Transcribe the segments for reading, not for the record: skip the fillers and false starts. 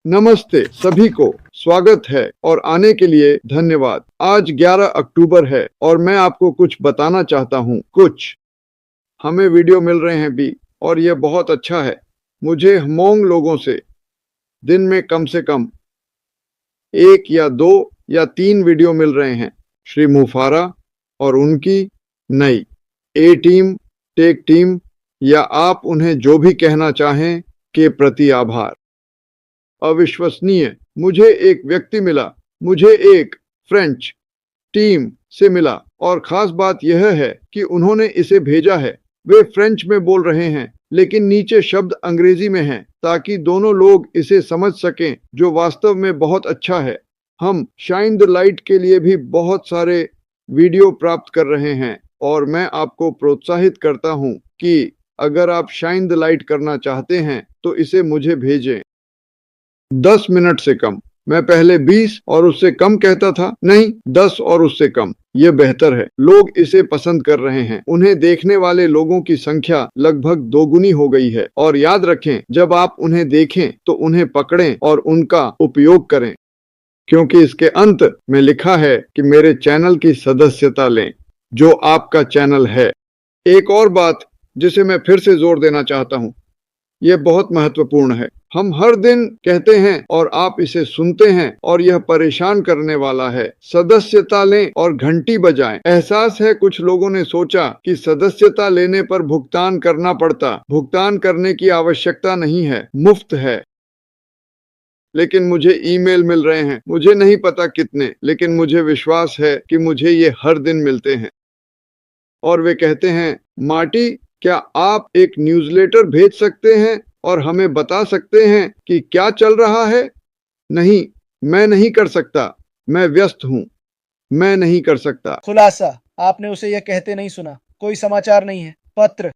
नमस्ते सभी को, स्वागत है और आने के लिए धन्यवाद। आज 11 अक्टूबर है और मैं आपको कुछ बताना चाहता हूँ। कुछ हमें वीडियो मिल रहे हैं भी और यह बहुत अच्छा है। मुझे हमोंग लोगों से दिन में कम से कम 1 या 2 या 3 वीडियो मिल रहे हैं। श्री मुफारा और उनकी नई ए टीम, टेक टीम या आप उन्हें जो भी कहना चाहें के प्रति आभार। अविश्वसनीय, मुझे एक व्यक्ति मिला, मुझे एक फ्रेंच टीम से मिला और खास बात यह है कि उन्होंने इसे भेजा है। वे फ्रेंच में बोल रहे हैं लेकिन नीचे शब्द अंग्रेजी में हैं ताकि दोनों लोग इसे समझ सकें, जो वास्तव में बहुत अच्छा है। हम शाइन द लाइट के लिए भी बहुत सारे वीडियो प्राप्त कर रहे हैं और मैं आपको प्रोत्साहित करता हूं कि अगर आप शाइन द लाइट करना चाहते हैं तो इसे मुझे भेजें। 10 मिनट से कम। मैं पहले 20 और उससे कम कहता था। नहीं, 10 और उससे कम, यह बेहतर है। लोग इसे पसंद कर रहे हैं। उन्हें देखने वाले लोगों की संख्या लगभग दोगुनी हो गई है। और याद रखें, जब आप उन्हें देखें तो उन्हें पकड़ें और उनका उपयोग करें, क्योंकि इसके अंत में लिखा है कि मेरे चैनल की सदस्यता लें, जो आपका चैनल है। एक और बात जिसे मैं फिर से जोर देना चाहता हूँ, यह बहुत महत्वपूर्ण है। हम हर दिन कहते हैं और आप इसे सुनते हैं और यह परेशान करने वाला है। सदस्यता लें और घंटी बजाएं। एहसास है कुछ लोगों ने सोचा कि सदस्यता लेने पर भुगतान करना पड़ता। भुगतान करने की आवश्यकता नहीं है, मुफ्त है। लेकिन मुझे ईमेल मिल रहे हैं, मुझे नहीं पता कितने, लेकिन मुझे विश्वास है कि मुझे ये हर दिन मिलते हैं। और वे कहते हैं, मार्टी, क्या आप एक न्यूज़लेटर भेज सकते हैं और हमें बता सकते हैं कि क्या चल रहा है? नहीं, मैं नहीं कर सकता, मैं व्यस्त हूँ, मैं नहीं कर सकता। खुलासा, आपने उसे यह कहते नहीं सुना। कोई समाचार नहीं है, पत्र।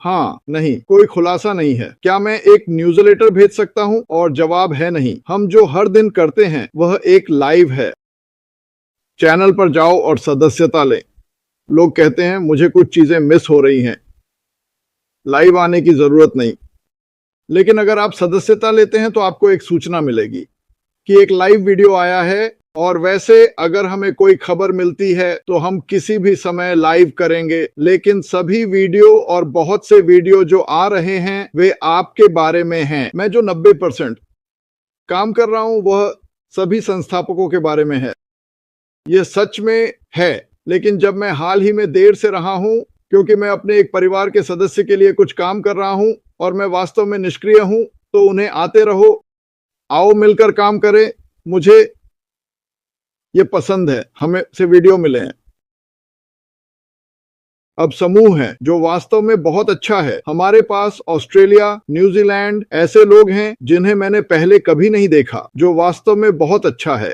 हाँ, नहीं, कोई खुलासा नहीं है। क्या मैं एक न्यूज़लेटर भेज सकता हूँ? और जवाब है नहीं। हम जो हर दिन करते हैं वह एक लाइव है। चैनल पर जाओ और सदस्यता लें। लोग कहते हैं मुझे कुछ चीजें मिस हो रही हैं, लाइव आने की जरूरत नहीं। लेकिन अगर आप सदस्यता लेते हैं तो आपको एक सूचना मिलेगी कि एक लाइव वीडियो आया है। और वैसे अगर हमें कोई खबर मिलती है तो हम किसी भी समय लाइव करेंगे, लेकिन सभी वीडियो और बहुत से वीडियो जो आ रहे हैं वे आपके बारे में हैं। मैं जो 90% काम कर रहा हूं वह सभी संस्थापकों के बारे में है। यह सच में है, लेकिन जब मैं हाल ही में देर से रहा हूं क्योंकि मैं अपने एक परिवार के सदस्य के लिए कुछ काम कर रहा हूं और मैं वास्तव में निष्क्रिय हूं, तो उन्हें आते रहो, आओ मिलकर काम करें। मुझे ये पसंद है, हमें से वीडियो मिले हैं। अब समूह है जो वास्तव में बहुत अच्छा है। हमारे पास ऑस्ट्रेलिया, न्यूजीलैंड ऐसे लोग हैं जिन्हें मैंने पहले कभी नहीं देखा, जो वास्तव में बहुत अच्छा है।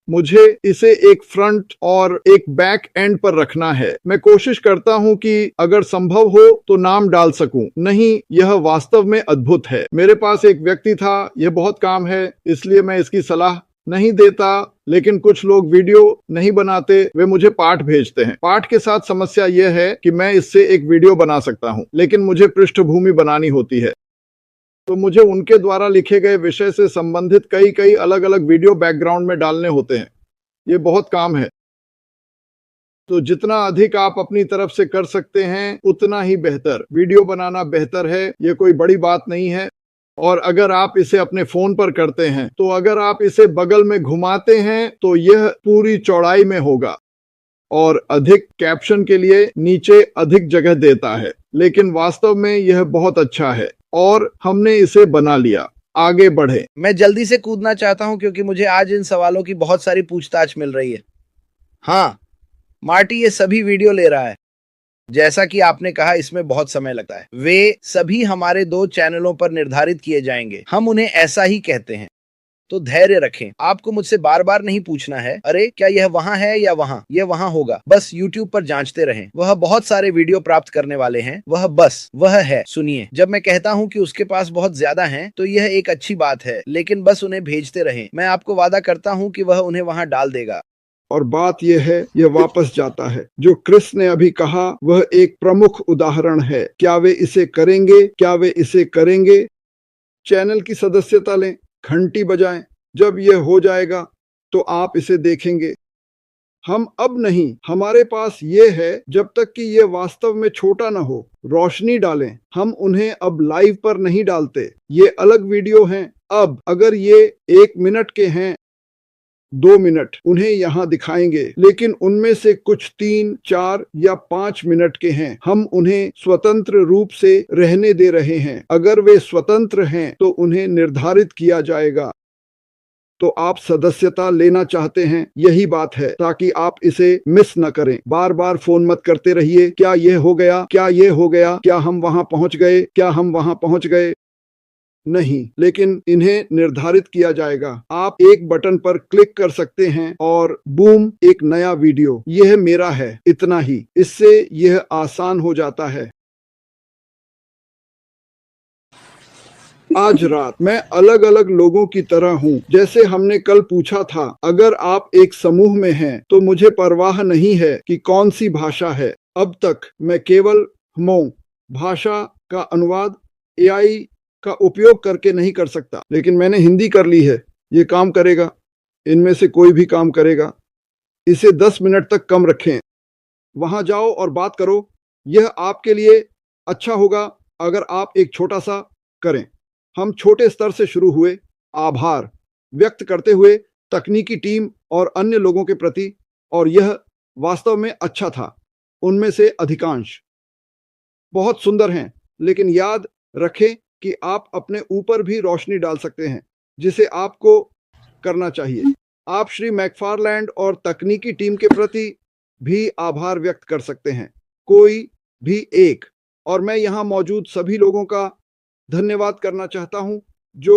मुझे इसे एक फ्रंट और एक बैक एंड पर रखना है। मैं कोशिश करता हूं कि अगर संभव हो तो नाम डाल सकूं। नहीं, यह वास्तव में अद्भुत है। मेरे पास एक व्यक्ति था, यह बहुत काम है, इसलिए मैं इसकी सलाह नहीं देता। लेकिन कुछ लोग वीडियो नहीं बनाते, वे मुझे पाठ भेजते हैं। पाठ के साथ समस्या यह है कि मैं इससे एक वीडियो बना सकता हूं, लेकिन मुझे पृष्ठभूमि बनानी होती है। तो मुझे उनके द्वारा लिखे गए विषय से संबंधित कई अलग अलग वीडियो बैकग्राउंड में डालने होते हैं। ये बहुत काम है। तो जितना अधिक आप अपनी तरफ से कर सकते हैं उतना ही बेहतर। वीडियो बनाना बेहतर है, ये कोई बड़ी बात नहीं है। और अगर आप इसे अपने फोन पर करते हैं तो अगर आप इसे बगल में घुमाते हैं तो यह पूरी चौड़ाई में होगा और अधिक कैप्शन के लिए नीचे अधिक जगह देता है। लेकिन वास्तव में यह बहुत अच्छा है और हमने इसे बना लिया। आगे बढ़े। मैं जल्दी से कूदना चाहता हूं क्योंकि मुझे आज इन सवालों की बहुत सारी पूछताछ मिल रही है। हाँ, मार्टी ये सभी वीडियो ले रहा है। जैसा कि आपने कहा, इसमें बहुत समय लगता है। वे सभी हमारे 2 चैनलों पर निर्धारित किए जाएंगे। हम उन्हें ऐसा ही कहते हैं। तो धैर्य रखें। आपको मुझसे बार बार नहीं पूछना है, अरे क्या यह वहां है या वहां, यह वहां होगा। बस YouTube पर जांचते रहें। वह बहुत सारे वीडियो प्राप्त करने वाले हैं। वह है। सुनिए, जब मैं कहता हूं कि उसके पास बहुत ज्यादा हैं, तो यह एक अच्छी बात है, लेकिन बस उन्हें भेजते रहें। मैं आपको वादा करता हूं कि वह उन्हें वहां डाल देगा। और बात यह है, यह वापस जाता है। जो क्रिस ने अभी कहा वह एक प्रमुख उदाहरण है। क्या वे इसे करेंगे? क्या वे इसे करेंगे? चैनल की सदस्यता लें, घंटी बजाएं। जब यह हो जाएगा तो आप इसे देखेंगे। हम अब नहीं, हमारे पास ये है जब तक कि ये वास्तव में छोटा न हो। रोशनी डालें। हम उन्हें अब लाइव पर नहीं डालते, ये अलग वीडियो हैं। अब अगर ये 1 मिनट के हैं, 2 मिनट उन्हें यहाँ दिखाएंगे, लेकिन उनमें से कुछ 3, 4 या 5 मिनट के हैं। हम उन्हें स्वतंत्र रूप से रहने दे रहे हैं। अगर वे स्वतंत्र हैं तो उन्हें निर्धारित किया जाएगा। तो आप सदस्यता लेना चाहते हैं, यही बात है, ताकि आप इसे मिस न करें। बार बार फोन मत करते रहिए, क्या ये हो गया, क्या ये हो गया, क्या हम वहां पहुंच गए, क्या हम वहां पहुंच गए। नहीं, लेकिन इन्हें निर्धारित किया जाएगा। आप एक बटन पर क्लिक कर सकते हैं और बूम, एक नया वीडियो। यह मेरा है, इतना ही। इससे यह आसान हो जाता है। आज रात मैं अलग अलग लोगों की तरह हूँ। जैसे हमने कल पूछा था, अगर आप एक समूह में हैं तो मुझे परवाह नहीं है कि कौन सी भाषा है। अब तक मैं केवल हमों भाषा का अनुवाद एआई का उपयोग करके नहीं कर सकता, लेकिन मैंने हिंदी कर ली है। ये काम करेगा, इनमें से कोई भी काम करेगा। इसे 10 मिनट तक कम रखें। वहां जाओ और बात करो। यह आपके लिए अच्छा होगा अगर आप एक छोटा सा करें। हम छोटे स्तर से शुरू हुए, आभार व्यक्त करते हुए तकनीकी टीम और अन्य लोगों के प्रति, और यह वास्तव में अच्छा था। उनमें से अधिकांश बहुत सुंदर हैं, लेकिन याद रखें कि आप अपने ऊपर भी रोशनी डाल सकते हैं, जिसे आपको करना चाहिए। आप श्री मैकफारलैंड और तकनीकी टीम के प्रति भी आभार व्यक्त कर सकते हैं, कोई भी एक। और मैं यहाँ मौजूद सभी लोगों का धन्यवाद करना चाहता हूं जो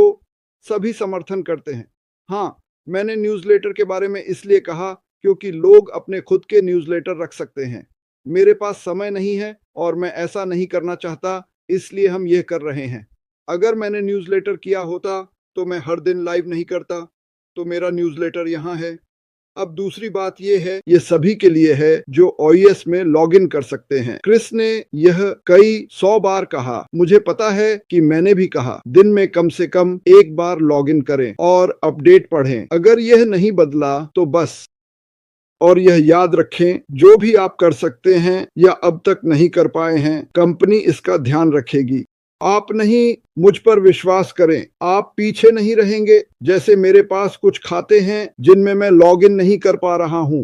सभी समर्थन करते हैं। हाँ, मैंने न्यूज़लेटर के बारे में इसलिए कहा क्योंकि लोग अपने खुद के न्यूज़लेटर रख सकते हैं। मेरे पास समय नहीं है और मैं ऐसा नहीं करना चाहता, इसलिए हम यह कर रहे हैं। अगर मैंने न्यूज़लेटर किया होता तो मैं हर दिन लाइव नहीं करता। तो मेरा न्यूज़लेटर यहाँ है। अब दूसरी बात यह है, ये सभी के लिए है जो OES में लॉगिन कर सकते हैं। क्रिस ने यह कई 100 बार कहा। मुझे पता है कि मैंने भी कहा, दिन में कम से कम एक बार लॉगिन करें और अपडेट पढ़ें। अगर यह नहीं बदला तो बस। और यह याद रखें, जो भी आप कर सकते हैं या अब तक नहीं कर पाए हैं, कंपनी इसका ध्यान रखेगी। आप नहीं, मुझ पर विश्वास करें, आप पीछे नहीं रहेंगे। जैसे मेरे पास कुछ खाते हैं जिनमें मैं लॉगिन नहीं कर पा रहा हूं।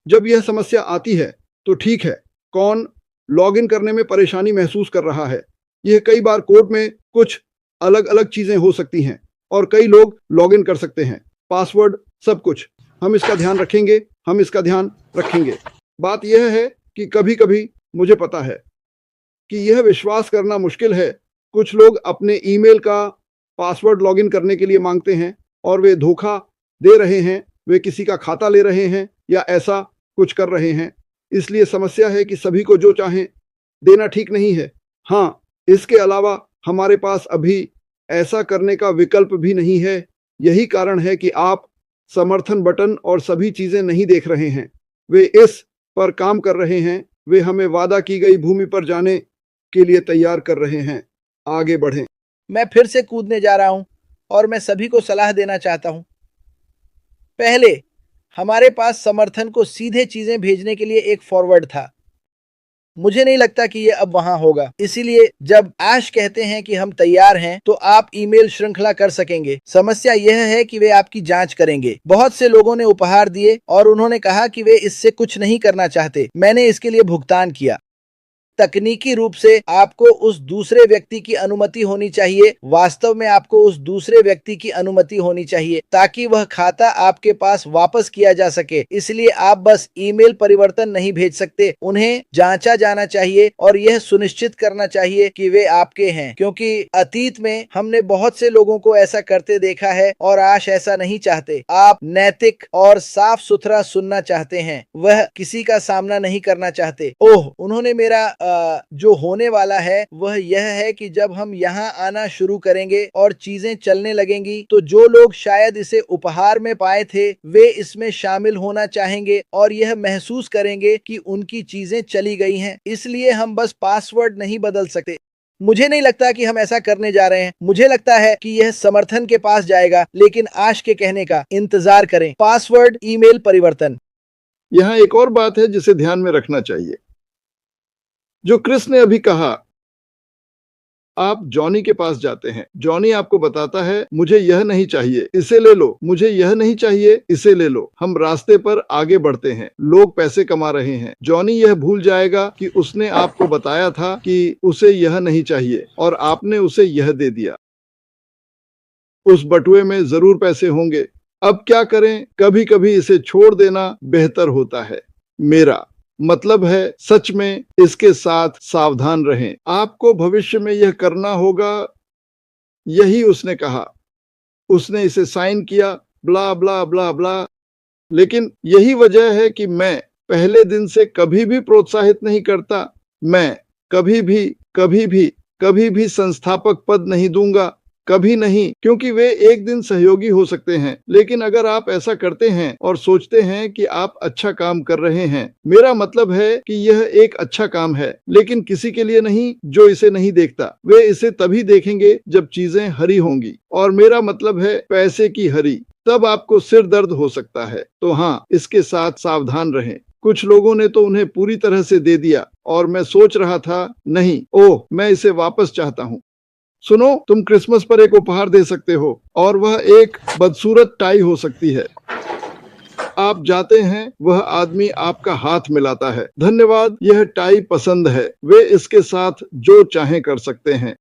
जब यह समस्या आती है तो ठीक है, कौन लॉगिन करने में परेशानी महसूस कर रहा है। यह कई बार कोड में कुछ अलग अलग चीजें हो सकती हैं और कई लोग लॉगिन कर सकते हैं, पासवर्ड, सब कुछ। हम इसका ध्यान रखेंगे, हम इसका ध्यान रखेंगे। बात यह है कि कभी कभी मुझे पता है कि यह विश्वास करना मुश्किल है। कुछ लोग अपने ईमेल का पासवर्ड लॉगिन करने के लिए मांगते हैं और वे धोखा दे रहे हैं, वे किसी का खाता ले रहे हैं या ऐसा कुछ कर रहे हैं। इसलिए समस्या है कि सभी को जो चाहें देना ठीक नहीं है। हाँ, इसके अलावा हमारे पास अभी ऐसा करने का विकल्प भी नहीं है। यही कारण है कि आप समर्थन बटन और सभी चीजें नहीं देख रहे हैं। वे इस पर काम कर रहे हैं। वे हमें वादा की गई भूमि पर जाने के लिए तैयार कर रहे हैं। आगे बढ़ें। मैं फिर से कूदने जा रहा हूं और मैं सभी को सलाह देना चाहता हूं। पहले हमारे पास समर्थन को सीधे चीजें भेजने के लिए एक फॉरवर्ड था। मुझे नहीं लगता कि ये अब वहां होगा। इसीलिए जब ऐश कहते हैं कि हम तैयार हैं, तो आप ईमेल श्रृंखला कर सकेंगे। समस्या यह है कि वे आपकी जांच करेंगे। बहुत से लोगों ने उपहार दिए और उन्होंने कहा कि वे इससे कुछ नहीं करना चाहते। मैंने इसके लिए भुगतान किया। तकनीकी रूप से आपको उस दूसरे व्यक्ति की अनुमति होनी चाहिए। वास्तव में आपको उस दूसरे व्यक्ति की अनुमति होनी चाहिए ताकि वह खाता आपके पास वापस किया जा सके। इसलिए आप बस ईमेल परिवर्तन नहीं भेज सकते। उन्हें जांचा जाना चाहिए और यह सुनिश्चित करना चाहिए कि वे आपके हैं, क्योंकि अतीत में हमने बहुत से लोगों को ऐसा करते देखा है और आज ऐसा नहीं चाहते। आप नैतिक और साफ सुथरा सुनना चाहते हैं, वह किसी का सामना नहीं करना चाहते। ओह, उन्होंने मेरा जो होने वाला है वह यह है कि जब हम यहाँ आना शुरू करेंगे और चीजें चलने लगेंगी, तो जो लोग शायद इसे उपहार में पाए थे, वे इसमें शामिल होना चाहेंगे और यह महसूस करेंगे कि उनकी चीजें चली गई हैं। इसलिए हम बस पासवर्ड नहीं बदल सकते। मुझे नहीं लगता कि हम ऐसा करने जा रहे हैं। मुझे लगता है कि यह समर्थन के पास जाएगा, लेकिन आश के कहने का इंतजार करें। पासवर्ड ईमेल परिवर्तन। यहाँ एक और बात है जिसे ध्यान में रखना चाहिए। जो क्रिस ने अभी कहा, आप जॉनी के पास जाते हैं, जॉनी आपको बताता है मुझे यह नहीं चाहिए, इसे ले लो, मुझे यह नहीं चाहिए, इसे ले लो। हम रास्ते पर आगे बढ़ते हैं, लोग पैसे कमा रहे हैं। जॉनी यह भूल जाएगा कि उसने आपको बताया था कि उसे यह नहीं चाहिए और आपने उसे यह दे दिया। उस बटुए में जरूर पैसे होंगे। अब क्या करें? कभी कभी इसे छोड़ देना बेहतर होता है। मेरा मतलब है, सच में इसके साथ सावधान रहें। आपको भविष्य में यह करना होगा। यही उसने कहा। उसने इसे साइन किया, ब्ला ब्ला ब्ला ब्ला। लेकिन यही वजह है कि मैं पहले दिन से कभी भी प्रोत्साहित नहीं करता। मैं कभी भी संस्थापक पद नहीं दूंगा, कभी नहीं, क्योंकि वे एक दिन सहयोगी हो सकते हैं। लेकिन अगर आप ऐसा करते हैं और सोचते हैं कि आप अच्छा काम कर रहे हैं, मेरा मतलब है कि यह एक अच्छा काम है, लेकिन किसी के लिए नहीं जो इसे नहीं देखता। वे इसे तभी देखेंगे जब चीजें हरी होंगी, और मेरा मतलब है पैसे की हरी। तब आपको सिर दर्द हो सकता है। तो हाँ, इसके साथ सावधान रहें। कुछ लोगों ने तो उन्हें पूरी तरह से दे दिया और मैं सोच रहा था, नहीं, ओह, मैं इसे वापस चाहता हूँ। सुनो, तुम क्रिसमस पर एक उपहार दे सकते हो और वह एक बदसूरत टाई हो सकती है। आप जाते हैं, वह आदमी आपका हाथ मिलाता है। धन्यवाद, यह टाई पसंद है। वे इसके साथ जो चाहें कर सकते हैं।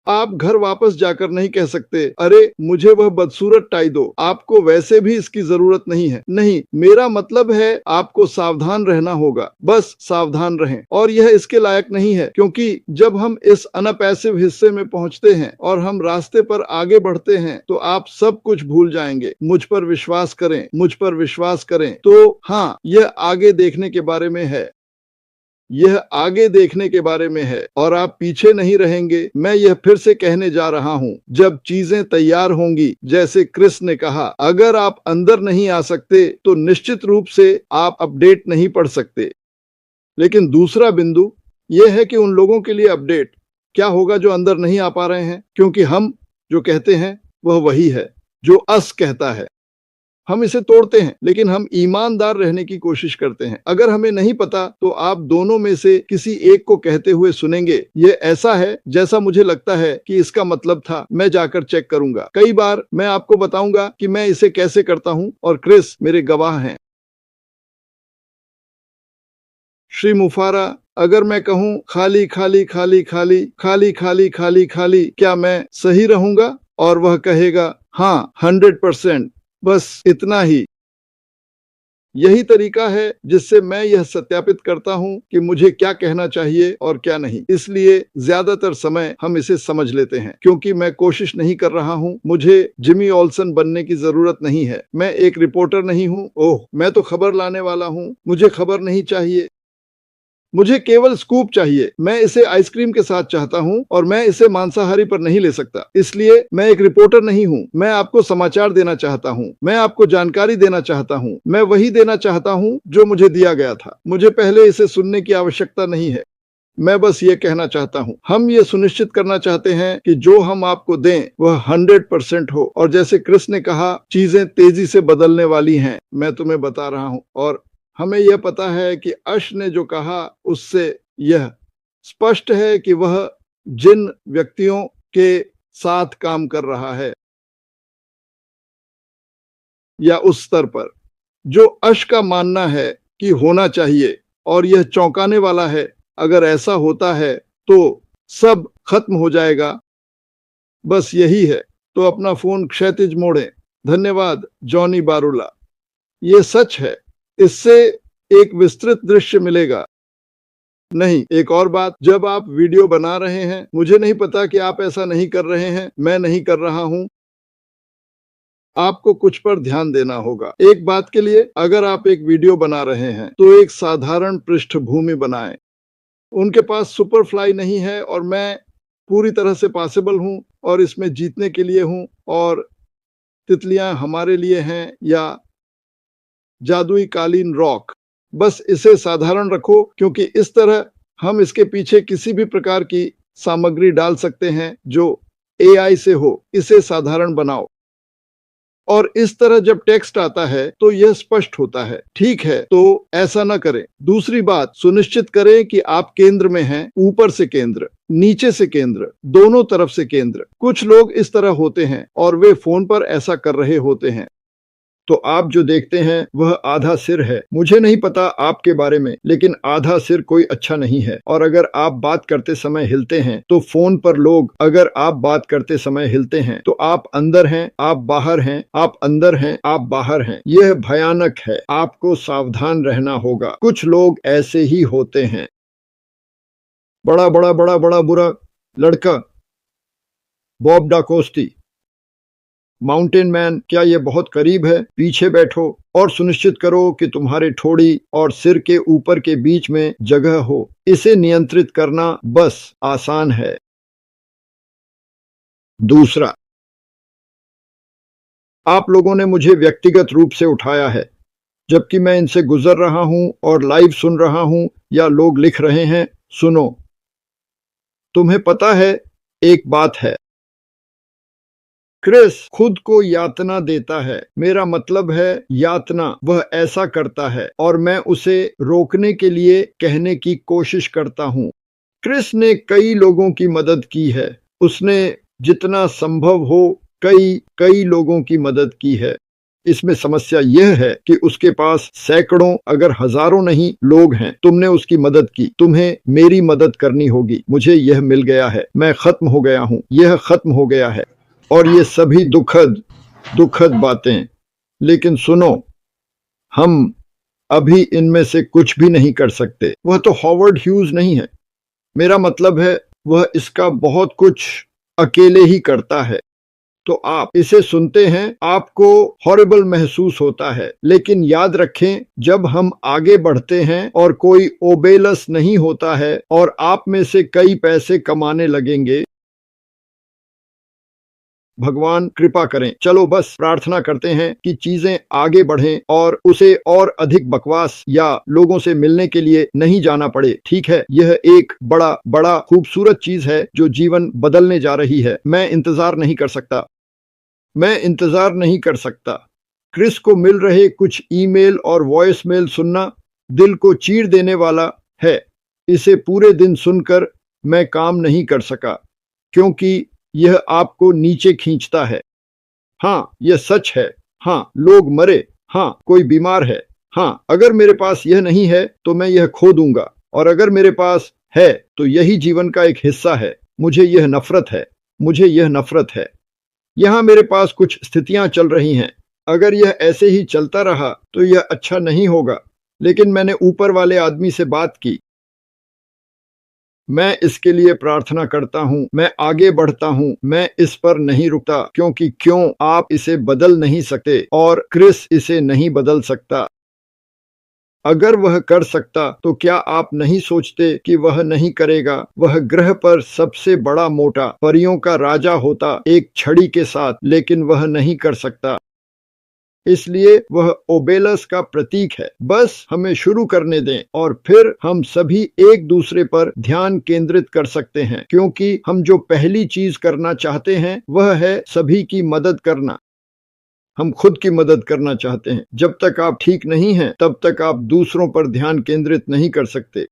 आप घर वापस जाकर नहीं कह सकते, अरे मुझे वह बदसूरत टाई दो, आपको वैसे भी इसकी जरूरत नहीं है। नहीं, मेरा मतलब है आपको सावधान रहना होगा। बस सावधान रहें। और यह इसके लायक नहीं है, क्योंकि जब हम इस अनपैसिव हिस्से में पहुंचते हैं और हम रास्ते पर आगे बढ़ते हैं तो आप सब कुछ भूल जाएंगे। मुझ पर विश्वास करें, मुझ पर विश्वास करें। तो हाँ, यह आगे देखने के बारे में है। यह आगे देखने के बारे में है और आप पीछे नहीं रहेंगे। मैं यह फिर से कहने जा रहा हूं, जब चीजें तैयार होंगी, जैसे क्रिस ने कहा, अगर आप अंदर नहीं आ सकते तो निश्चित रूप से आप अपडेट नहीं पढ़ सकते। लेकिन दूसरा बिंदु यह है कि उन लोगों के लिए अपडेट क्या होगा जो अंदर नहीं आ पा रहे हैं, क्योंकि हम जो कहते हैं वह वही है जो अस कहता है। हम इसे तोड़ते हैं, लेकिन हम ईमानदार रहने की कोशिश करते हैं। अगर हमें नहीं पता तो आप दोनों में से किसी एक को कहते हुए सुनेंगे, ये ऐसा है जैसा मुझे लगता है कि इसका मतलब था, मैं जाकर चेक करूंगा। कई बार मैं आपको बताऊंगा कि मैं इसे कैसे करता हूं और क्रिस मेरे गवाह हैं। श्री मुफारा, अगर मैं कहूं खाली खाली खाली खाली खाली खाली खाली खाली, क्या मैं सही रहूंगा? और वह कहेगा, हाँ, 100%। बस इतना ही। यही तरीका है जिससे मैं यह सत्यापित करता हूं कि मुझे क्या कहना चाहिए और क्या नहीं। इसलिए ज्यादातर समय हम इसे समझ लेते हैं, क्योंकि मैं कोशिश नहीं कर रहा हूं। मुझे जिमी ऑल्सन बनने की जरूरत नहीं है। मैं एक रिपोर्टर नहीं हूं। ओह, मैं तो खबर लाने वाला हूं। मुझे खबर नहीं चाहिए। मुझे केवल स्कूप चाहिए। मैं इसे आइसक्रीम के साथ चाहता हूं और मैं इसे मांसाहारी पर नहीं ले सकता। इसलिए मैं एक रिपोर्टर नहीं हूं। मैं आपको समाचार देना चाहता हूं। मैं आपको जानकारी देना चाहता हूं। मैं वही देना चाहता हूं जो मुझे दिया गया था। मुझे पहले इसे सुनने की आवश्यकता नहीं है। मैं बस ये कहना चाहता हूं, हम ये सुनिश्चित करना चाहते हैं कि जो हम आपको दें वह 100% हो। और जैसे क्रिस ने कहा, चीजें तेजी से बदलने वाली हैं, मैं तुम्हें बता रहा हूं। और हमें यह पता है कि अश ने जो कहा उससे यह स्पष्ट है कि वह जिन व्यक्तियों के साथ काम कर रहा है या उस स्तर पर जो अश का मानना है कि होना चाहिए, और यह चौंकाने वाला है। अगर ऐसा होता है तो सब खत्म हो जाएगा। बस यही है। तो अपना फोन क्षैतिज मोड़ें। धन्यवाद, जॉनी बारूला। ये सच है। इससे एक विस्तृत दृश्य मिलेगा। नहीं, एक और बात, जब आप वीडियो बना रहे हैं, मुझे नहीं पता कि आप ऐसा नहीं कर रहे हैं, मैं नहीं कर रहा हूं, आपको कुछ पर ध्यान देना होगा। एक बात के लिए, अगर आप एक वीडियो बना रहे हैं तो एक साधारण पृष्ठभूमि बनाएं। उनके पास सुपर फ्लाई नहीं है और मैं पूरी तरह से पॉसिबल हूं और इसमें जीतने के लिए हूं, और तितलियां हमारे लिए हैं या जादुई कालीन रॉक। बस इसे साधारण रखो, क्योंकि इस तरह हम इसके पीछे किसी भी प्रकार की सामग्री डाल सकते हैं जो AI से हो, इसे साधारण बनाओ। और इस तरह जब टेक्स्ट आता है तो यह स्पष्ट होता है। ठीक है, तो ऐसा न करें। दूसरी बात, सुनिश्चित करें कि आप केंद्र में हैं, ऊपर से केंद्र, नीचे से केंद्र, दोनों तरफ से केंद्र। कुछ लोग इस तरह होते हैं और वे फोन पर ऐसा कर रहे होते हैं। तो आप जो देखते हैं वह आधा सिर है। मुझे नहीं पता आपके बारे में, लेकिन आधा सिर कोई अच्छा नहीं है। और अगर आप बात करते समय हिलते हैं तो फोन पर लोग, अगर आप बात करते समय हिलते हैं तो आप अंदर हैं, आप बाहर हैं, आप अंदर हैं, आप बाहर हैं। यह भयानक है, आपको सावधान रहना होगा। कुछ लोग ऐसे ही होते हैं। बड़ा बड़ा बड़ा बड़ा बुरा लड़का, बॉब डाकोस्टी। माउंटेन मैन, क्या ये बहुत करीब है? पीछे बैठो और सुनिश्चित करो कि तुम्हारे ठोड़ी और सिर के ऊपर के बीच में जगह हो। इसे नियंत्रित करना बस आसान है। दूसरा, आप लोगों ने मुझे व्यक्तिगत रूप से उठाया है, जबकि मैं इनसे गुजर रहा हूं और लाइव सुन रहा हूं या लोग लिख रहे हैं। सुनो, तुम्हें पता है, एक बात है, क्रिस खुद को यातना देता है। मेरा मतलब है यातना। वह ऐसा करता है और मैं उसे रोकने के लिए कहने की कोशिश करता हूं। क्रिस ने कई लोगों की मदद की है। उसने जितना संभव हो कई लोगों की मदद की है। इसमें समस्या यह है कि उसके पास सैकड़ों अगर हजारों नहीं लोग हैं। तुमने उसकी मदद की, तुम्हें मेरी मदद करनी होगी। मुझे यह मिल गया है, मैं खत्म हो गया हूं, यह खत्म हो गया है। और ये सभी दुखद बातें। लेकिन सुनो, हम अभी इनमें से कुछ भी नहीं कर सकते। वह तो हॉवर्ड ह्यूज नहीं है। मेरा मतलब है, वह इसका बहुत कुछ अकेले ही करता है। तो आप इसे सुनते हैं, आपको हॉरिबल महसूस होता है। लेकिन याद रखें, जब हम आगे बढ़ते हैं और कोई ओबेलस नहीं होता है और आप में से कई पैसे कमाने लगेंगे, भगवान कृपा करें। चलो बस प्रार्थना करते हैं कि चीजें आगे बढ़ें और उसे और अधिक बकवास या लोगों से मिलने के लिए नहीं जाना पड़े। ठीक है, यह एक बड़ा खूबसूरत चीज है जो जीवन बदलने जा रही है। मैं इंतजार नहीं कर सकता। क्रिस को मिल रहे कुछ ईमेल और वॉइस मेल सुनना दिल को चीर देने वाला है। इसे पूरे दिन सुनकर मैं काम नहीं कर सका, क्योंकि यह आपको नीचे खींचता है। हाँ, यह सच है। हाँ, लोग मरे। हाँ, कोई बीमार है। हाँ, अगर मेरे पास यह नहीं है तो मैं यह खो दूंगा, और अगर मेरे पास है तो यही जीवन का एक हिस्सा है। मुझे यह नफरत है। यहाँ मेरे पास कुछ स्थितियां चल रही हैं। अगर यह ऐसे ही चलता रहा तो यह अच्छा नहीं होगा। लेकिन मैंने ऊपर वाले आदमी से बात की। मैं इसके लिए प्रार्थना करता हूँ, मैं आगे बढ़ता हूँ, मैं इस पर नहीं रुकता, क्योंकि क्यों आप इसे बदल नहीं सकते और क्रिस इसे नहीं बदल सकता। अगर वह कर सकता तो क्या आप नहीं सोचते कि वह नहीं करेगा? वह ग्रह पर सबसे बड़ा मोटा परियों का राजा होता एक छड़ी के साथ, लेकिन वह नहीं कर सकता। इसलिए वह ओबेलस का प्रतीक है। बस हमें शुरू करने दें और फिर हम सभी एक दूसरे पर ध्यान केंद्रित कर सकते हैं, क्योंकि हम जो पहली चीज करना चाहते हैं वह है सभी की मदद करना। हम खुद की मदद करना चाहते हैं। जब तक आप ठीक नहीं हैं, तब तक आप दूसरों पर ध्यान केंद्रित नहीं कर सकते।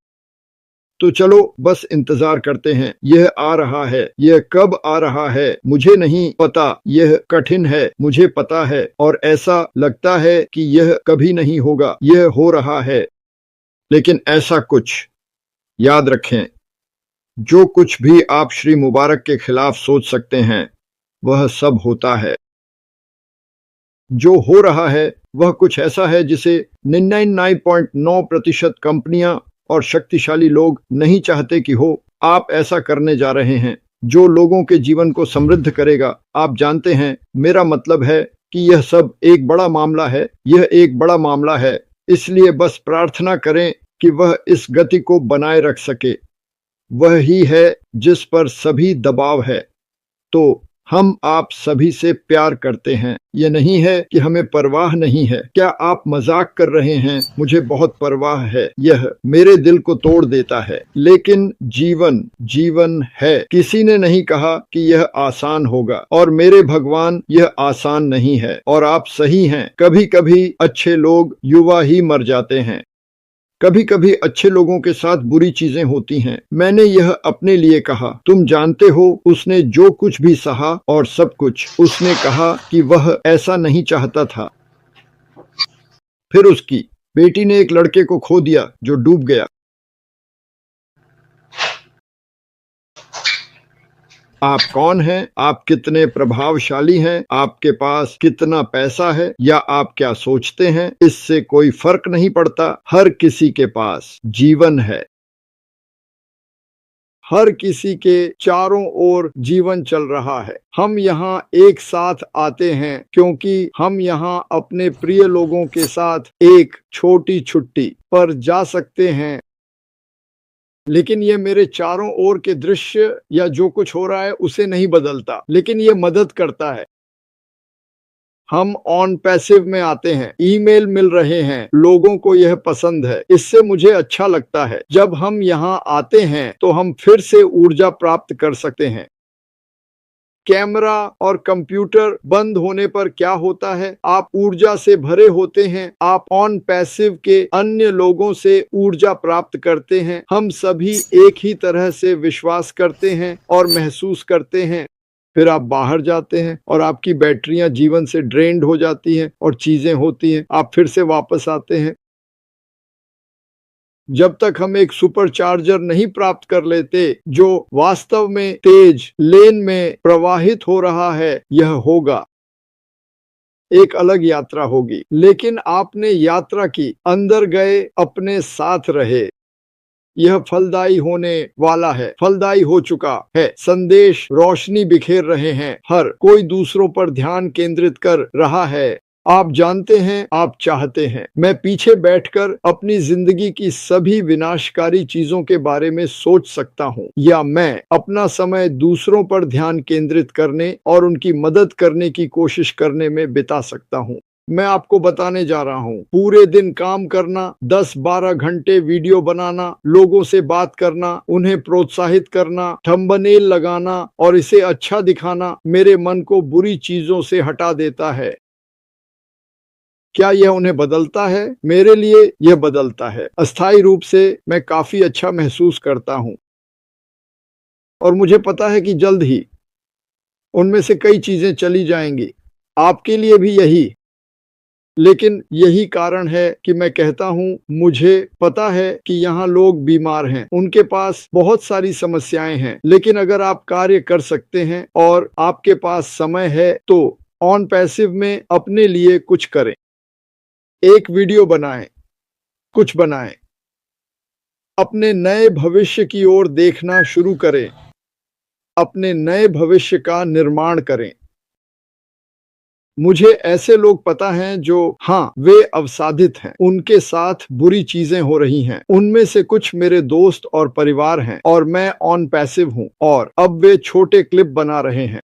तो चलो बस इंतजार करते हैं। यह आ रहा है। यह कब आ रहा है मुझे नहीं पता। यह कठिन है, मुझे पता है, और ऐसा लगता है कि यह कभी नहीं होगा। यह हो रहा है, लेकिन ऐसा कुछ। याद रखें, जो कुछ भी आप श्री मुबारक के खिलाफ सोच सकते हैं वह सब होता है। जो हो रहा है वह कुछ ऐसा है जिसे 99.9% कंपनियां और शक्तिशाली लोग नहीं चाहते कि हो। आप ऐसा करने जा रहे हैं जो लोगों के जीवन को समृद्ध करेगा। आप जानते हैं, मेरा मतलब है कि यह सब एक बड़ा मामला है। यह एक बड़ा मामला है। इसलिए बस प्रार्थना करें कि वह इस गति को बनाए रख सके। वह ही है जिस पर सभी दबाव है। तो हम आप सभी से प्यार करते हैं। ये नहीं है कि हमें परवाह नहीं है। क्या आप मजाक कर रहे हैं? मुझे बहुत परवाह है। यह मेरे दिल को तोड़ देता है। लेकिन जीवन जीवन है। किसी ने नहीं कहा कि यह आसान होगा, और मेरे भगवान यह आसान नहीं है। और आप सही हैं, कभी कभी अच्छे लोग युवा ही मर जाते हैं। कभी कभी अच्छे लोगों के साथ बुरी चीजें होती हैं। मैंने यह अपने लिए कहा। तुम जानते हो, उसने जो कुछ भी सहा और सब कुछ, उसने कहा कि वह ऐसा नहीं चाहता था। फिर उसकी बेटी ने एक लड़के को खो दिया जो डूब गया। आप कौन हैं? आप कितने प्रभावशाली हैं? आपके पास कितना पैसा है या आप क्या सोचते हैं, इससे कोई फर्क नहीं पड़ता। हर किसी के पास जीवन है। हर किसी के चारों ओर जीवन चल रहा है। हम यहाँ एक साथ आते हैं क्योंकि हम यहाँ अपने प्रिय लोगों के साथ एक छोटी छुट्टी पर जा सकते हैं। लेकिन ये मेरे चारों ओर के दृश्य या जो कुछ हो रहा है उसे नहीं बदलता, लेकिन ये मदद करता है। हम ऑन पैसिव में आते हैं। ईमेल मिल रहे हैं, लोगों को यह पसंद है, इससे मुझे अच्छा लगता है। जब हम यहाँ आते हैं तो हम फिर से ऊर्जा प्राप्त कर सकते हैं। कैमरा और कंप्यूटर बंद होने पर क्या होता है? आप ऊर्जा से भरे होते हैं। आप ऑन पैसिव के अन्य लोगों से ऊर्जा प्राप्त करते हैं। हम सभी एक ही तरह से विश्वास करते हैं और महसूस करते हैं। फिर आप बाहर जाते हैं और आपकी बैटरियां जीवन से ड्रेन्ड हो जाती हैं और चीजें होती हैं। आप फिर से वापस आते हैं। जब तक हम एक सुपर चार्जर नहीं प्राप्त कर लेते जो वास्तव में तेज लेन में प्रवाहित हो रहा है, यह होगा एक अलग यात्रा होगी। लेकिन आपने यात्रा की, अंदर गए, अपने साथ रहे। यह फलदायी होने वाला है, फलदायी हो चुका है। संदेश रोशनी बिखेर रहे हैं। हर कोई दूसरों पर ध्यान केंद्रित कर रहा है। आप जानते हैं, आप चाहते हैं। मैं पीछे बैठकर अपनी जिंदगी की सभी विनाशकारी चीजों के बारे में सोच सकता हूँ, या मैं अपना समय दूसरों पर ध्यान केंद्रित करने और उनकी मदद करने की कोशिश करने में बिता सकता हूँ। मैं आपको बताने जा रहा हूँ, पूरे दिन काम करना, 10-12 घंटे वीडियो बनाना, लोगों से बात करना, उन्हें प्रोत्साहित करना, थंबनेल लगाना और इसे अच्छा दिखाना मेरे मन को बुरी चीजों से हटा देता है। क्या यह उन्हें बदलता है? मेरे लिए यह बदलता है। अस्थायी रूप से मैं काफी अच्छा महसूस करता हूँ और मुझे पता है कि जल्द ही उनमें से कई चीजें चली जाएंगी। आपके लिए भी यही। लेकिन यही कारण है कि मैं कहता हूँ, मुझे पता है कि यहाँ लोग बीमार हैं, उनके पास बहुत सारी समस्याएं हैं, लेकिन अगर आप कार्य कर सकते हैं और आपके पास समय है तो ऑन पैसिव में अपने लिए कुछ करें। एक वीडियो बनाएं, कुछ बनाएं, अपने नए भविष्य की ओर देखना शुरू करें, अपने नए भविष्य का निर्माण करें। मुझे ऐसे लोग पता हैं जो, हाँ, वे अवसादित हैं, उनके साथ बुरी चीजें हो रही हैं। उनमें से कुछ मेरे दोस्त और परिवार हैं और मैं ऑन पैसिव हूँ, और अब वे छोटे क्लिप बना रहे हैं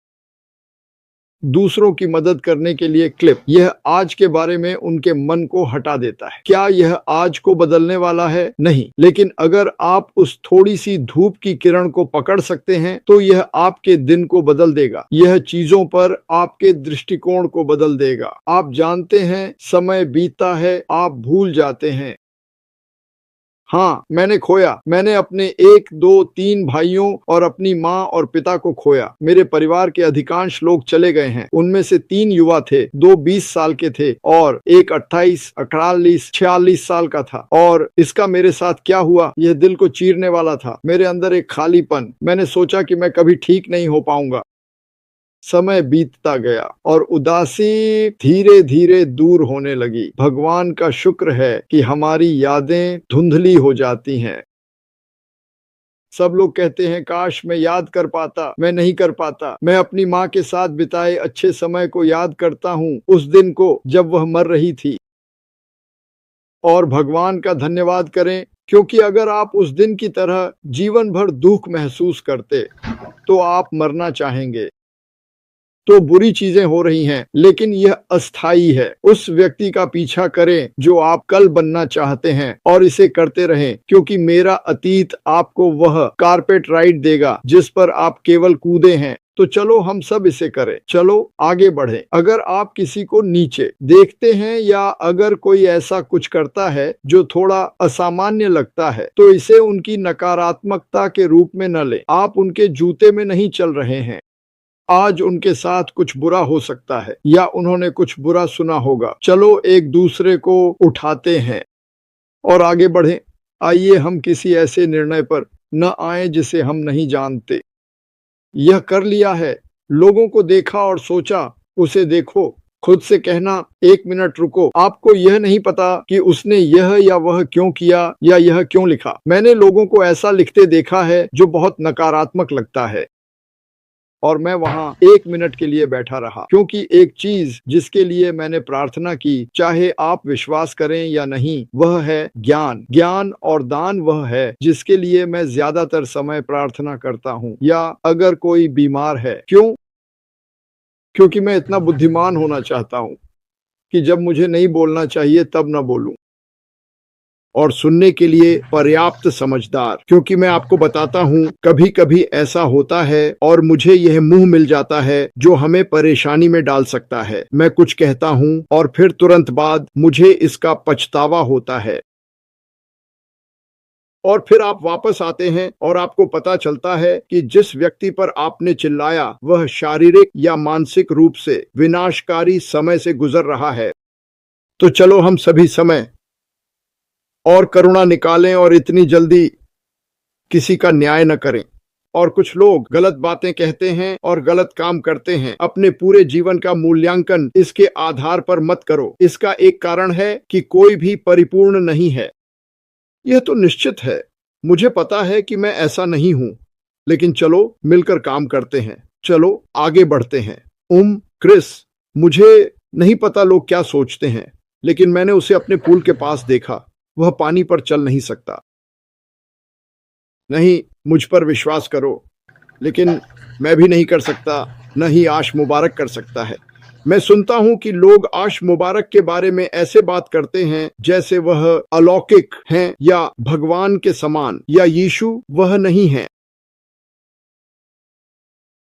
दूसरों की मदद करने के लिए क्लिप। यह आज के बारे में उनके मन को हटा देता है। क्या यह आज को बदलने वाला है? नहीं, लेकिन अगर आप उस थोड़ी सी धूप की किरण को पकड़ सकते हैं तो यह आपके दिन को बदल देगा। यह चीजों पर आपके दृष्टिकोण को बदल देगा। आप जानते हैं, समय बीतता है, आप भूल जाते हैं। हाँ, मैंने खोया। मैंने अपने 1, 2, 3 भाइयों और अपनी माँ और पिता को खोया। मेरे परिवार के अधिकांश लोग चले गए हैं। उनमें से 3 युवा थे, 2 20 साल के थे और एक 28, 48, 46 साल का था। और इसका मेरे साथ क्या हुआ, यह दिल को चीरने वाला था। मेरे अंदर एक खालीपन। मैंने सोचा कि मैं कभी ठीक नहीं हो पाऊंगा। समय बीतता गया और उदासी धीरे धीरे दूर होने लगी। भगवान का शुक्र है कि हमारी यादें धुंधली हो जाती हैं। सब लोग कहते हैं, काश मैं याद कर पाता। मैं नहीं कर पाता। मैं अपनी माँ के साथ बिताए अच्छे समय को याद करता हूँ, उस दिन को जब वह मर रही थी। और भगवान का धन्यवाद करें, क्योंकि अगर आप उस दिन की तरह जीवन भर दुख महसूस करते तो आप मरना चाहेंगे। तो बुरी चीजें हो रही हैं, लेकिन यह अस्थायी है। उस व्यक्ति का पीछा करें जो आप कल बनना चाहते हैं और इसे करते रहें, क्योंकि मेरा अतीत आपको वह कारपेट राइड देगा जिस पर आप केवल कूदे हैं। तो चलो हम सब इसे करें, चलो आगे बढ़ें। अगर आप किसी को नीचे देखते हैं या अगर कोई ऐसा कुछ करता है जो थोड़ा असामान्य लगता है, तो इसे उनकी नकारात्मकता के रूप में न लें। आप उनके जूते में नहीं चल रहे हैं। आज उनके साथ कुछ बुरा हो सकता है या उन्होंने कुछ बुरा सुना होगा। चलो एक दूसरे को उठाते हैं और आगे बढ़ें। आइए हम किसी ऐसे निर्णय पर न आए जिसे हम नहीं जानते। यह कर लिया है, लोगों को देखा और सोचा, उसे देखो। खुद से कहना, एक मिनट रुको, आपको यह नहीं पता कि उसने यह या वह क्यों किया या यह क्यों लिखा। मैंने लोगों को ऐसा लिखते देखा है जो बहुत नकारात्मक लगता है, और मैं वहां एक मिनट के लिए बैठा रहा, क्योंकि एक चीज जिसके लिए मैंने प्रार्थना की, चाहे आप विश्वास करें या नहीं, वह है ज्ञान। ज्ञान और दान वह है जिसके लिए मैं ज्यादातर समय प्रार्थना करता हूँ। या अगर कोई बीमार है, क्यों? क्योंकि मैं इतना बुद्धिमान होना चाहता हूँ कि जब मुझे नहीं बोलना चाहिए तब न बोलूं, और सुनने के लिए पर्याप्त समझदार, क्योंकि मैं आपको बताता हूँ कभी कभी ऐसा होता है और मुझे यह मुंह मिल जाता है जो हमें परेशानी में डाल सकता है। मैं कुछ कहता हूँ और फिर तुरंत बाद मुझे इसका पछतावा होता है, और फिर आप वापस आते हैं और आपको पता चलता है कि जिस व्यक्ति पर आपने चिल्लाया वह शारीरिक या मानसिक रूप से विनाशकारी समय से गुजर रहा है। तो चलो हम सभी समय और करुणा निकालें और इतनी जल्दी किसी का न्याय न करें। और कुछ लोग गलत बातें कहते हैं और गलत काम करते हैं। अपने पूरे जीवन का मूल्यांकन इसके आधार पर मत करो। इसका एक कारण है कि कोई भी परिपूर्ण नहीं है। यह तो निश्चित है, मुझे पता है कि मैं ऐसा नहीं हूं, लेकिन चलो मिलकर काम करते हैं, चलो आगे बढ़ते हैं। क्रिस, मुझे नहीं पता लोग क्या सोचते हैं, लेकिन मैंने उसे अपने पूल के पास देखा। वह पानी पर चल नहीं सकता। नहीं, मुझ पर विश्वास करो, लेकिन मैं भी नहीं कर सकता, न ही आश मुबारक कर सकता है। मैं सुनता हूं कि लोग आश मुबारक के बारे में ऐसे बात करते हैं जैसे वह अलौकिक हैं या भगवान के समान, या यीशु वह नहीं है।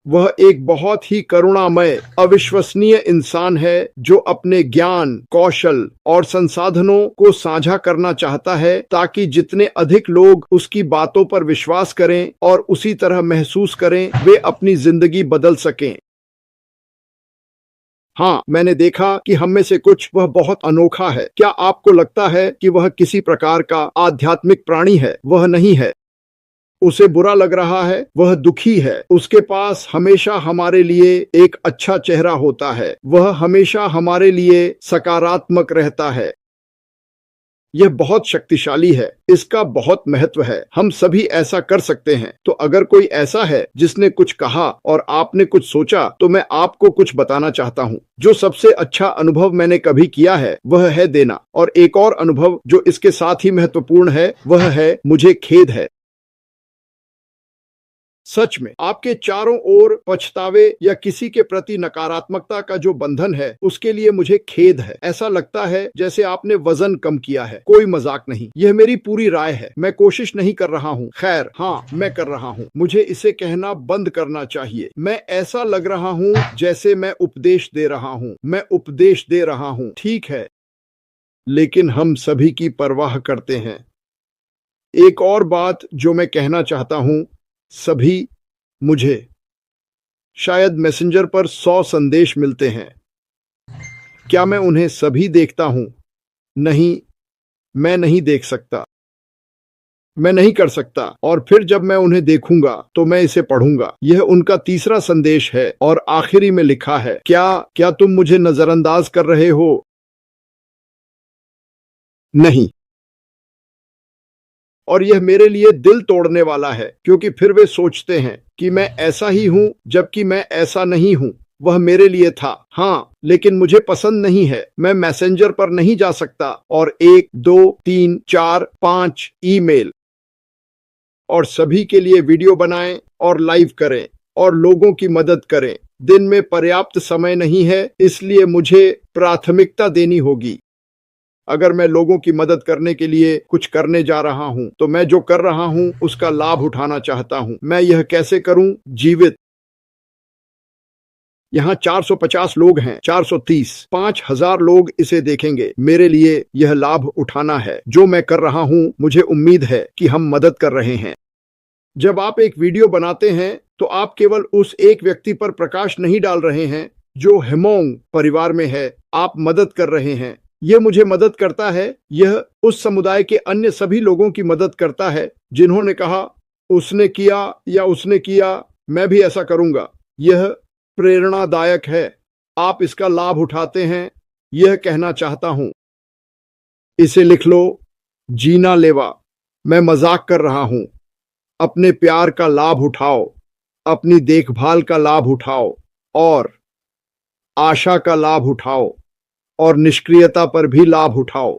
वह एक बहुत ही करुणामय, अविश्वसनीय इंसान है जो अपने ज्ञान, कौशल और संसाधनों को साझा करना चाहता है ताकि जितने अधिक लोग उसकी बातों पर विश्वास करें और उसी तरह महसूस करें, वे अपनी जिंदगी बदल सकें। हाँ, मैंने देखा कि हम में से कुछ वह बहुत अनोखा है। क्या आपको लगता है कि वह किसी प्रकार का आध्यात्मिक प्राणी है? वह नहीं है। उसे बुरा लग रहा है, वह दुखी है। उसके पास हमेशा हमारे लिए एक अच्छा चेहरा होता है। वह हमेशा हमारे लिए सकारात्मक रहता है। यह बहुत शक्तिशाली है, इसका बहुत महत्व है। हम सभी ऐसा कर सकते हैं। तो अगर कोई ऐसा है जिसने कुछ कहा और आपने कुछ सोचा, तो मैं आपको कुछ बताना चाहता हूँ। जो सबसे अच्छा अनुभव मैंने कभी किया है वह है देना, और एक और अनुभव जो इसके साथ ही महत्वपूर्ण है वह है मुझे खेद है। सच में आपके चारों ओर पछतावे या किसी के प्रति नकारात्मकता का जो बंधन है, उसके लिए मुझे खेद है। ऐसा लगता है जैसे आपने वजन कम किया है। कोई मजाक नहीं, यह मेरी पूरी राय है। मैं कोशिश नहीं कर रहा हूँ। खैर, हाँ, मैं कर रहा हूँ। मुझे इसे कहना बंद करना चाहिए। मैं ऐसा लग रहा हूँ जैसे मैं उपदेश दे रहा हूँ। मैं उपदेश दे रहा हूँ, ठीक है, लेकिन हम सभी की परवाह करते हैं। एक और बात जो मैं कहना चाहता हूँ, सभी, मुझे शायद मैसेंजर पर 100 संदेश मिलते हैं। क्या मैं उन्हें सभी देखता हूं? नहीं, मैं नहीं देख सकता, मैं नहीं कर सकता। और फिर जब मैं उन्हें देखूंगा तो मैं इसे पढ़ूंगा। यह उनका तीसरा संदेश है और आखिरी में लिखा है, क्या तुम मुझे नजरअंदाज कर रहे हो? नहीं। और यह मेरे लिए दिल तोड़ने वाला है, क्योंकि फिर वे सोचते हैं कि मैं ऐसा ही हूं जबकि मैं ऐसा नहीं हूं। वह मेरे लिए था, हाँ, लेकिन मुझे पसंद नहीं है। मैं मैसेंजर पर नहीं जा सकता और 1, 2, 3, 4, 5 ईमेल और सभी के लिए वीडियो बनाएं और लाइव करें और लोगों की मदद करें। दिन में पर्याप्त समय नहीं है, इसलिए मुझे प्राथमिकता देनी होगी। अगर मैं लोगों की मदद करने के लिए कुछ करने जा रहा हूं, तो मैं जो कर रहा हूं उसका लाभ उठाना चाहता हूं। मैं यह कैसे करूं? जीवित। यहाँ 450 लोग हैं, 430, 5000 लोग इसे देखेंगे। मेरे लिए यह लाभ उठाना है। जो मैं कर रहा हूं, मुझे उम्मीद है कि हम मदद कर रहे हैं। जब आप एक वीडियो बनाते हैं तो आप केवल उस एक व्यक्ति पर प्रकाश नहीं डाल रहे हैं जो हेमोंग परिवार में है, आप मदद कर रहे हैं। यह मुझे मदद करता है। यह उस समुदाय के अन्य सभी लोगों की मदद करता है जिन्होंने कहा उसने किया या उसने किया, मैं भी ऐसा करूंगा। यह प्रेरणादायक है। आप इसका लाभ उठाते हैं, यह कहना चाहता हूं। इसे लिख लो, जीना लेवा। मैं मजाक कर रहा हूं। अपने प्यार का लाभ उठाओ, अपनी देखभाल का लाभ उठाओ, और आशा का लाभ उठाओ, और निष्क्रियता पर भी लाभ उठाओ,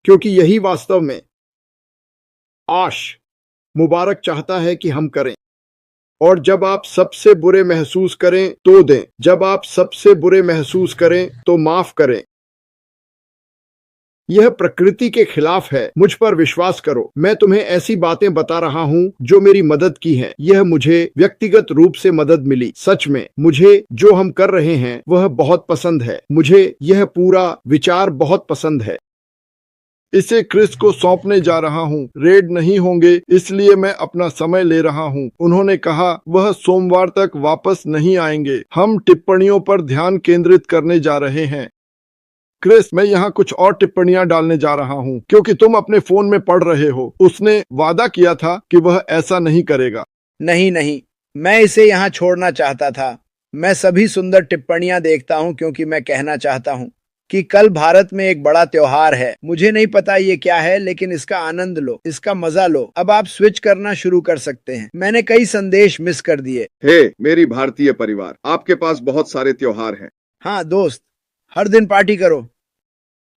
क्योंकि यही वास्तव में आश मुबारक चाहता है कि हम करें। और जब आप सबसे बुरे महसूस करें तो दें। जब आप सबसे बुरे महसूस करें तो माफ करें। यह प्रकृति के खिलाफ है। मुझ पर विश्वास करो। मैं तुम्हें ऐसी बातें बता रहा हूं जो मेरी मदद की हैं। यह मुझे व्यक्तिगत रूप से मदद मिली। सच में मुझे जो हम कर रहे हैं वह बहुत पसंद है। मुझे यह पूरा विचार बहुत पसंद है। इसे क्रिस को सौंपने जा रहा हूँ। रेड नहीं होंगे, इसलिए मैं अपना समय ले रहा हूँ। उन्होंने कहा वह सोमवार तक वापस नहीं आएंगे। हम टिप्पणियों पर ध्यान केंद्रित करने जा रहे हैं। क्रिस, मैं यहाँ कुछ और टिप्पणियां डालने जा रहा हूँ क्योंकि तुम अपने फोन में पढ़ रहे हो। उसने वादा किया था कि वह ऐसा नहीं करेगा। नहीं नहीं, मैं इसे यहाँ छोड़ना चाहता था। मैं सभी सुंदर टिप्पणियां देखता हूँ क्योंकि मैं कहना चाहता हूँ कि कल भारत में एक बड़ा त्योहार है। मुझे नहीं पता ये क्या है, लेकिन इसका आनंद लो, इसका मजा लो। अब आप स्विच करना शुरू कर सकते हैं। मैंने कई संदेश मिस कर दिए। हे मेरी भारतीय परिवार, आपके पास बहुत सारे त्योहार हैं। हाँ दोस्त, हर दिन पार्टी करो।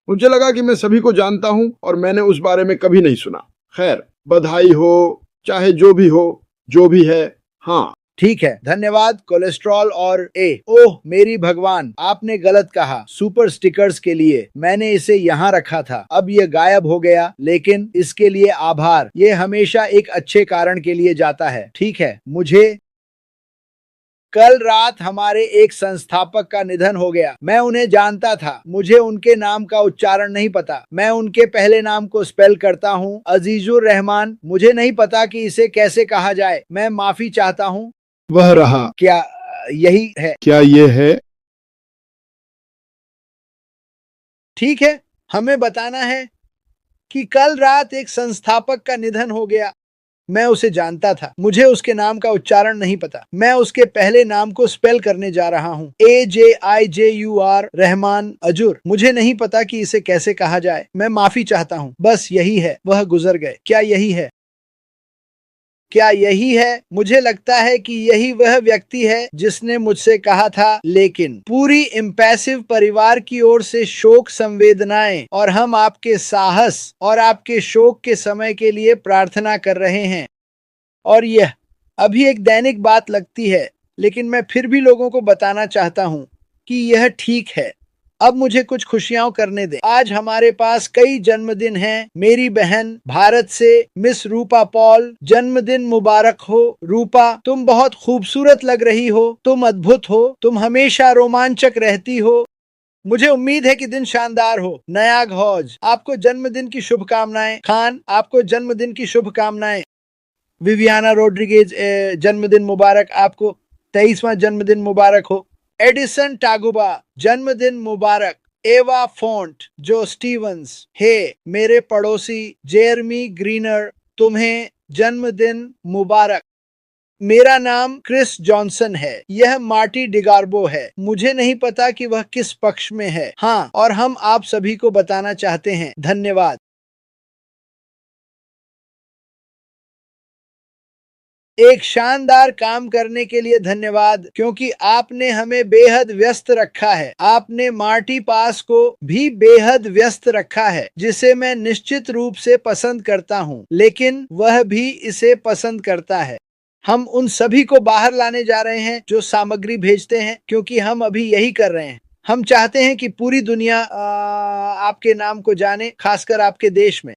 मुझे लगा कि मैं सभी को जानता हूँ और मैंने उस बारे में कभी नहीं सुना। खैर, बधाई हो, चाहे जो भी हो, जो भी है। हाँ ठीक है, धन्यवाद। कोलेस्ट्रॉल और ओह मेरी भगवान, आपने गलत कहा। सुपर स्टिकर्स के लिए मैंने इसे यहाँ रखा था, अब ये गायब हो गया, लेकिन इसके लिए आभार। ये हमेशा एक अच्छे कारण के लिए जाता है। ठीक है, मुझे कल रात हमारे एक संस्थापक का निधन हो गया। मैं उन्हें जानता था। मुझे उनके नाम का उच्चारण नहीं पता। मैं उनके पहले नाम को स्पेल करता हूँ, अजीजुर रहमान। मुझे नहीं पता कि इसे कैसे कहा जाए। मैं माफी चाहता हूँ। वह रहा। क्या यही है? क्या ये है? ठीक है, हमें बताना है कि कल रात एक संस्थापक का निधन हो गया। मैं उसे जानता था। मुझे उसके नाम का उच्चारण नहीं पता। मैं उसके पहले नाम को स्पेल करने जा रहा हूँ, AJIJUR रहमान अजूर। मुझे नहीं पता कि इसे कैसे कहा जाए। मैं माफी चाहता हूँ। बस यही है। वह गुजर गए। क्या यही है? क्या यही है? मुझे लगता है कि यही वह व्यक्ति है जिसने मुझसे कहा था, लेकिन पूरी इम्पैसिव परिवार की ओर से शोक संवेदनाएं, और हम आपके साहस और आपके शोक के समय के लिए प्रार्थना कर रहे हैं। और यह अभी एक दैनिक बात लगती है, लेकिन मैं फिर भी लोगों को बताना चाहता हूँ कि यह ठीक है। अब मुझे कुछ खुशियां करने दें। आज हमारे पास कई जन्मदिन हैं। मेरी बहन भारत से मिस रूपा पॉल, जन्मदिन मुबारक हो। रूपा, तुम बहुत खूबसूरत लग रही हो। तुम अद्भुत हो। तुम हमेशा रोमांचक रहती हो। मुझे उम्मीद है कि दिन शानदार हो। नयाग हौज, आपको जन्मदिन की शुभकामनाएं। खान, आपको जन्मदिन की शुभकामनाएं। विवियाना रोड्रिगेज, जन्मदिन मुबारक आपको। 23वां जन्मदिन मुबारक हो। एडिसन टागुबा, जन्मदिन मुबारक। एवा फोंट, जो स्टीवंस, हे मेरे पड़ोसी जेरमी ग्रीनर, तुम्हें जन्मदिन मुबारक। मेरा नाम क्रिस जॉनसन है। यह मार्टी डिगार्बो है। मुझे नहीं पता कि वह किस पक्ष में है। हाँ, और हम आप सभी को बताना चाहते हैं। धन्यवाद। एक शानदार काम करने के लिए धन्यवाद, क्योंकि आपने हमें बेहद व्यस्त रखा है। आपने मार्टी पास को भी बेहद व्यस्त रखा है, जिसे मैं निश्चित रूप से पसंद करता हूँ, लेकिन वह भी इसे पसंद करता है। हम उन सभी को बाहर लाने जा रहे हैं जो सामग्री भेजते हैं, क्योंकि हम अभी यही कर रहे हैं। हम चाहते हैं कि पूरी दुनिया आपके नाम को जाने, खासकर आपके देश में।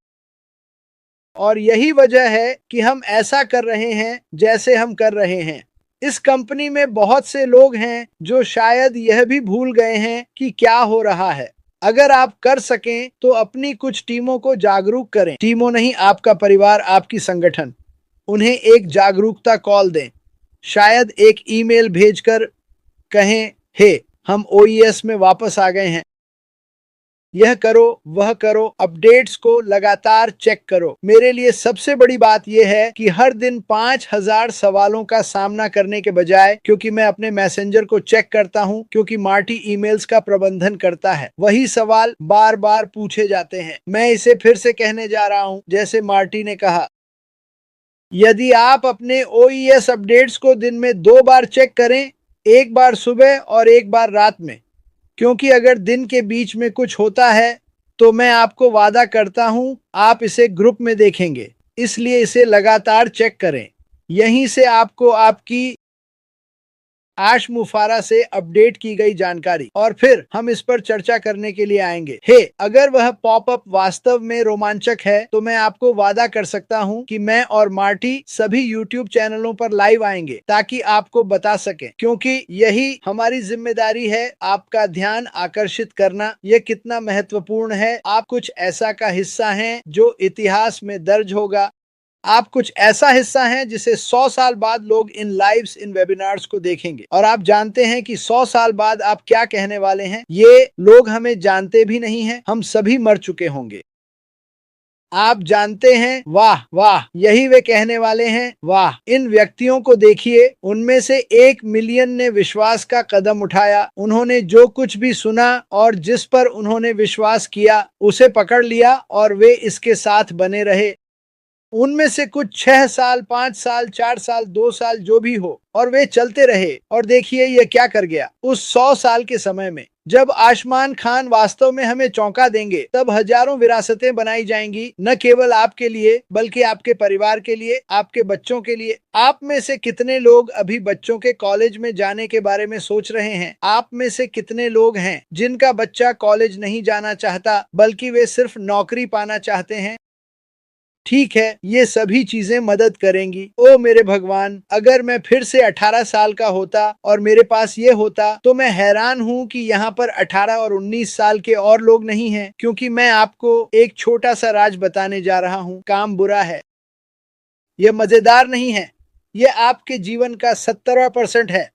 और यही वजह है कि हम ऐसा कर रहे हैं जैसे हम कर रहे हैं। इस कंपनी में बहुत से लोग हैं जो शायद यह भी भूल गए हैं कि क्या हो रहा है। अगर आप कर सकें तो अपनी कुछ टीमों को जागरूक करें। टीमों नहीं, आपका परिवार, आपकी संगठन। उन्हें एक जागरूकता कॉल दें। शायद एक ईमेल भेजकर कहें, हे, हम ओईएस में वापस आ गए हैं। यह करो, वह करो, अपडेट्स को लगातार चेक करो। मेरे लिए सबसे बड़ी बात यह है कि हर दिन 5000 सवालों का सामना करने के बजाय, क्योंकि मैं अपने मैसेंजर को चेक करता हूं, क्योंकि मार्टी ईमेल्स का प्रबंधन करता है, वही सवाल बार बार पूछे जाते हैं। मैं इसे फिर से कहने जा रहा हूं, जैसे मार्टी ने कहा, यदि आप अपने ओईएस अपडेट्स को दिन में 2 बार चेक करें, एक बार सुबह और एक बार रात में, क्योंकि अगर दिन के बीच में कुछ होता है तो मैं आपको वादा करता हूं आप इसे ग्रुप में देखेंगे। इसलिए इसे लगातार चेक करें। यहीं से आपको आपकी आश मुफारा से अपडेट की गई जानकारी, और फिर हम इस पर चर्चा करने के लिए आएंगे। हे, अगर वह पॉपअप वास्तव में रोमांचक है तो मैं आपको वादा कर सकता हूं कि मैं और मार्टी सभी यूट्यूब चैनलों पर लाइव आएंगे ताकि आपको बता सकें, क्योंकि यही हमारी जिम्मेदारी है, आपका ध्यान आकर्षित करना। यह कितना महत्वपूर्ण है। आप कुछ ऐसा का हिस्सा हैं जो इतिहास में दर्ज होगा। आप कुछ ऐसा हिस्सा हैं जिसे 100 साल बाद लोग इन लाइव्स, इन वेबिनार्स को देखेंगे, और आप जानते हैं कि 100 साल बाद आप क्या कहने वाले हैं। ये लोग हमें जानते भी नहीं हैं, हम सभी मर चुके होंगे। आप जानते हैं, वाह वाह, यही वे कहने वाले हैं, वाह। इन व्यक्तियों को देखिए, उनमें से 1 मिलियन ने विश्वास का कदम उठाया। उन्होंने जो कुछ भी सुना और जिस पर उन्होंने विश्वास किया उसे पकड़ लिया और वे इसके साथ बने रहे। उनमें से कुछ 6 साल, 5 साल, 4 साल, 2 साल, जो भी हो, और वे चलते रहे। और देखिए यह क्या कर गया। उस 100 साल के समय में जब आसमान खान वास्तव में हमें चौंका देंगे, तब हजारों विरासतें बनाई जाएंगी, न केवल आपके लिए बल्कि आपके परिवार के लिए, आपके बच्चों के लिए। आप में से कितने लोग अभी बच्चों के कॉलेज में जाने के बारे में सोच रहे हैं? आप में से कितने लोग हैं जिनका बच्चा कॉलेज नहीं जाना चाहता, बल्कि वे सिर्फ नौकरी पाना चाहते हैं? ठीक है, ये सभी चीजें मदद करेंगी। ओ मेरे भगवान, अगर मैं फिर से 18 साल का होता और मेरे पास ये होता, तो मैं हैरान हूँ कि यहाँ पर 18 और 19 साल के और लोग नहीं हैं, क्योंकि मैं आपको एक छोटा सा राज बताने जा रहा हूँ। काम बुरा है, यह मजेदार नहीं है, यह आपके जीवन का 70% है,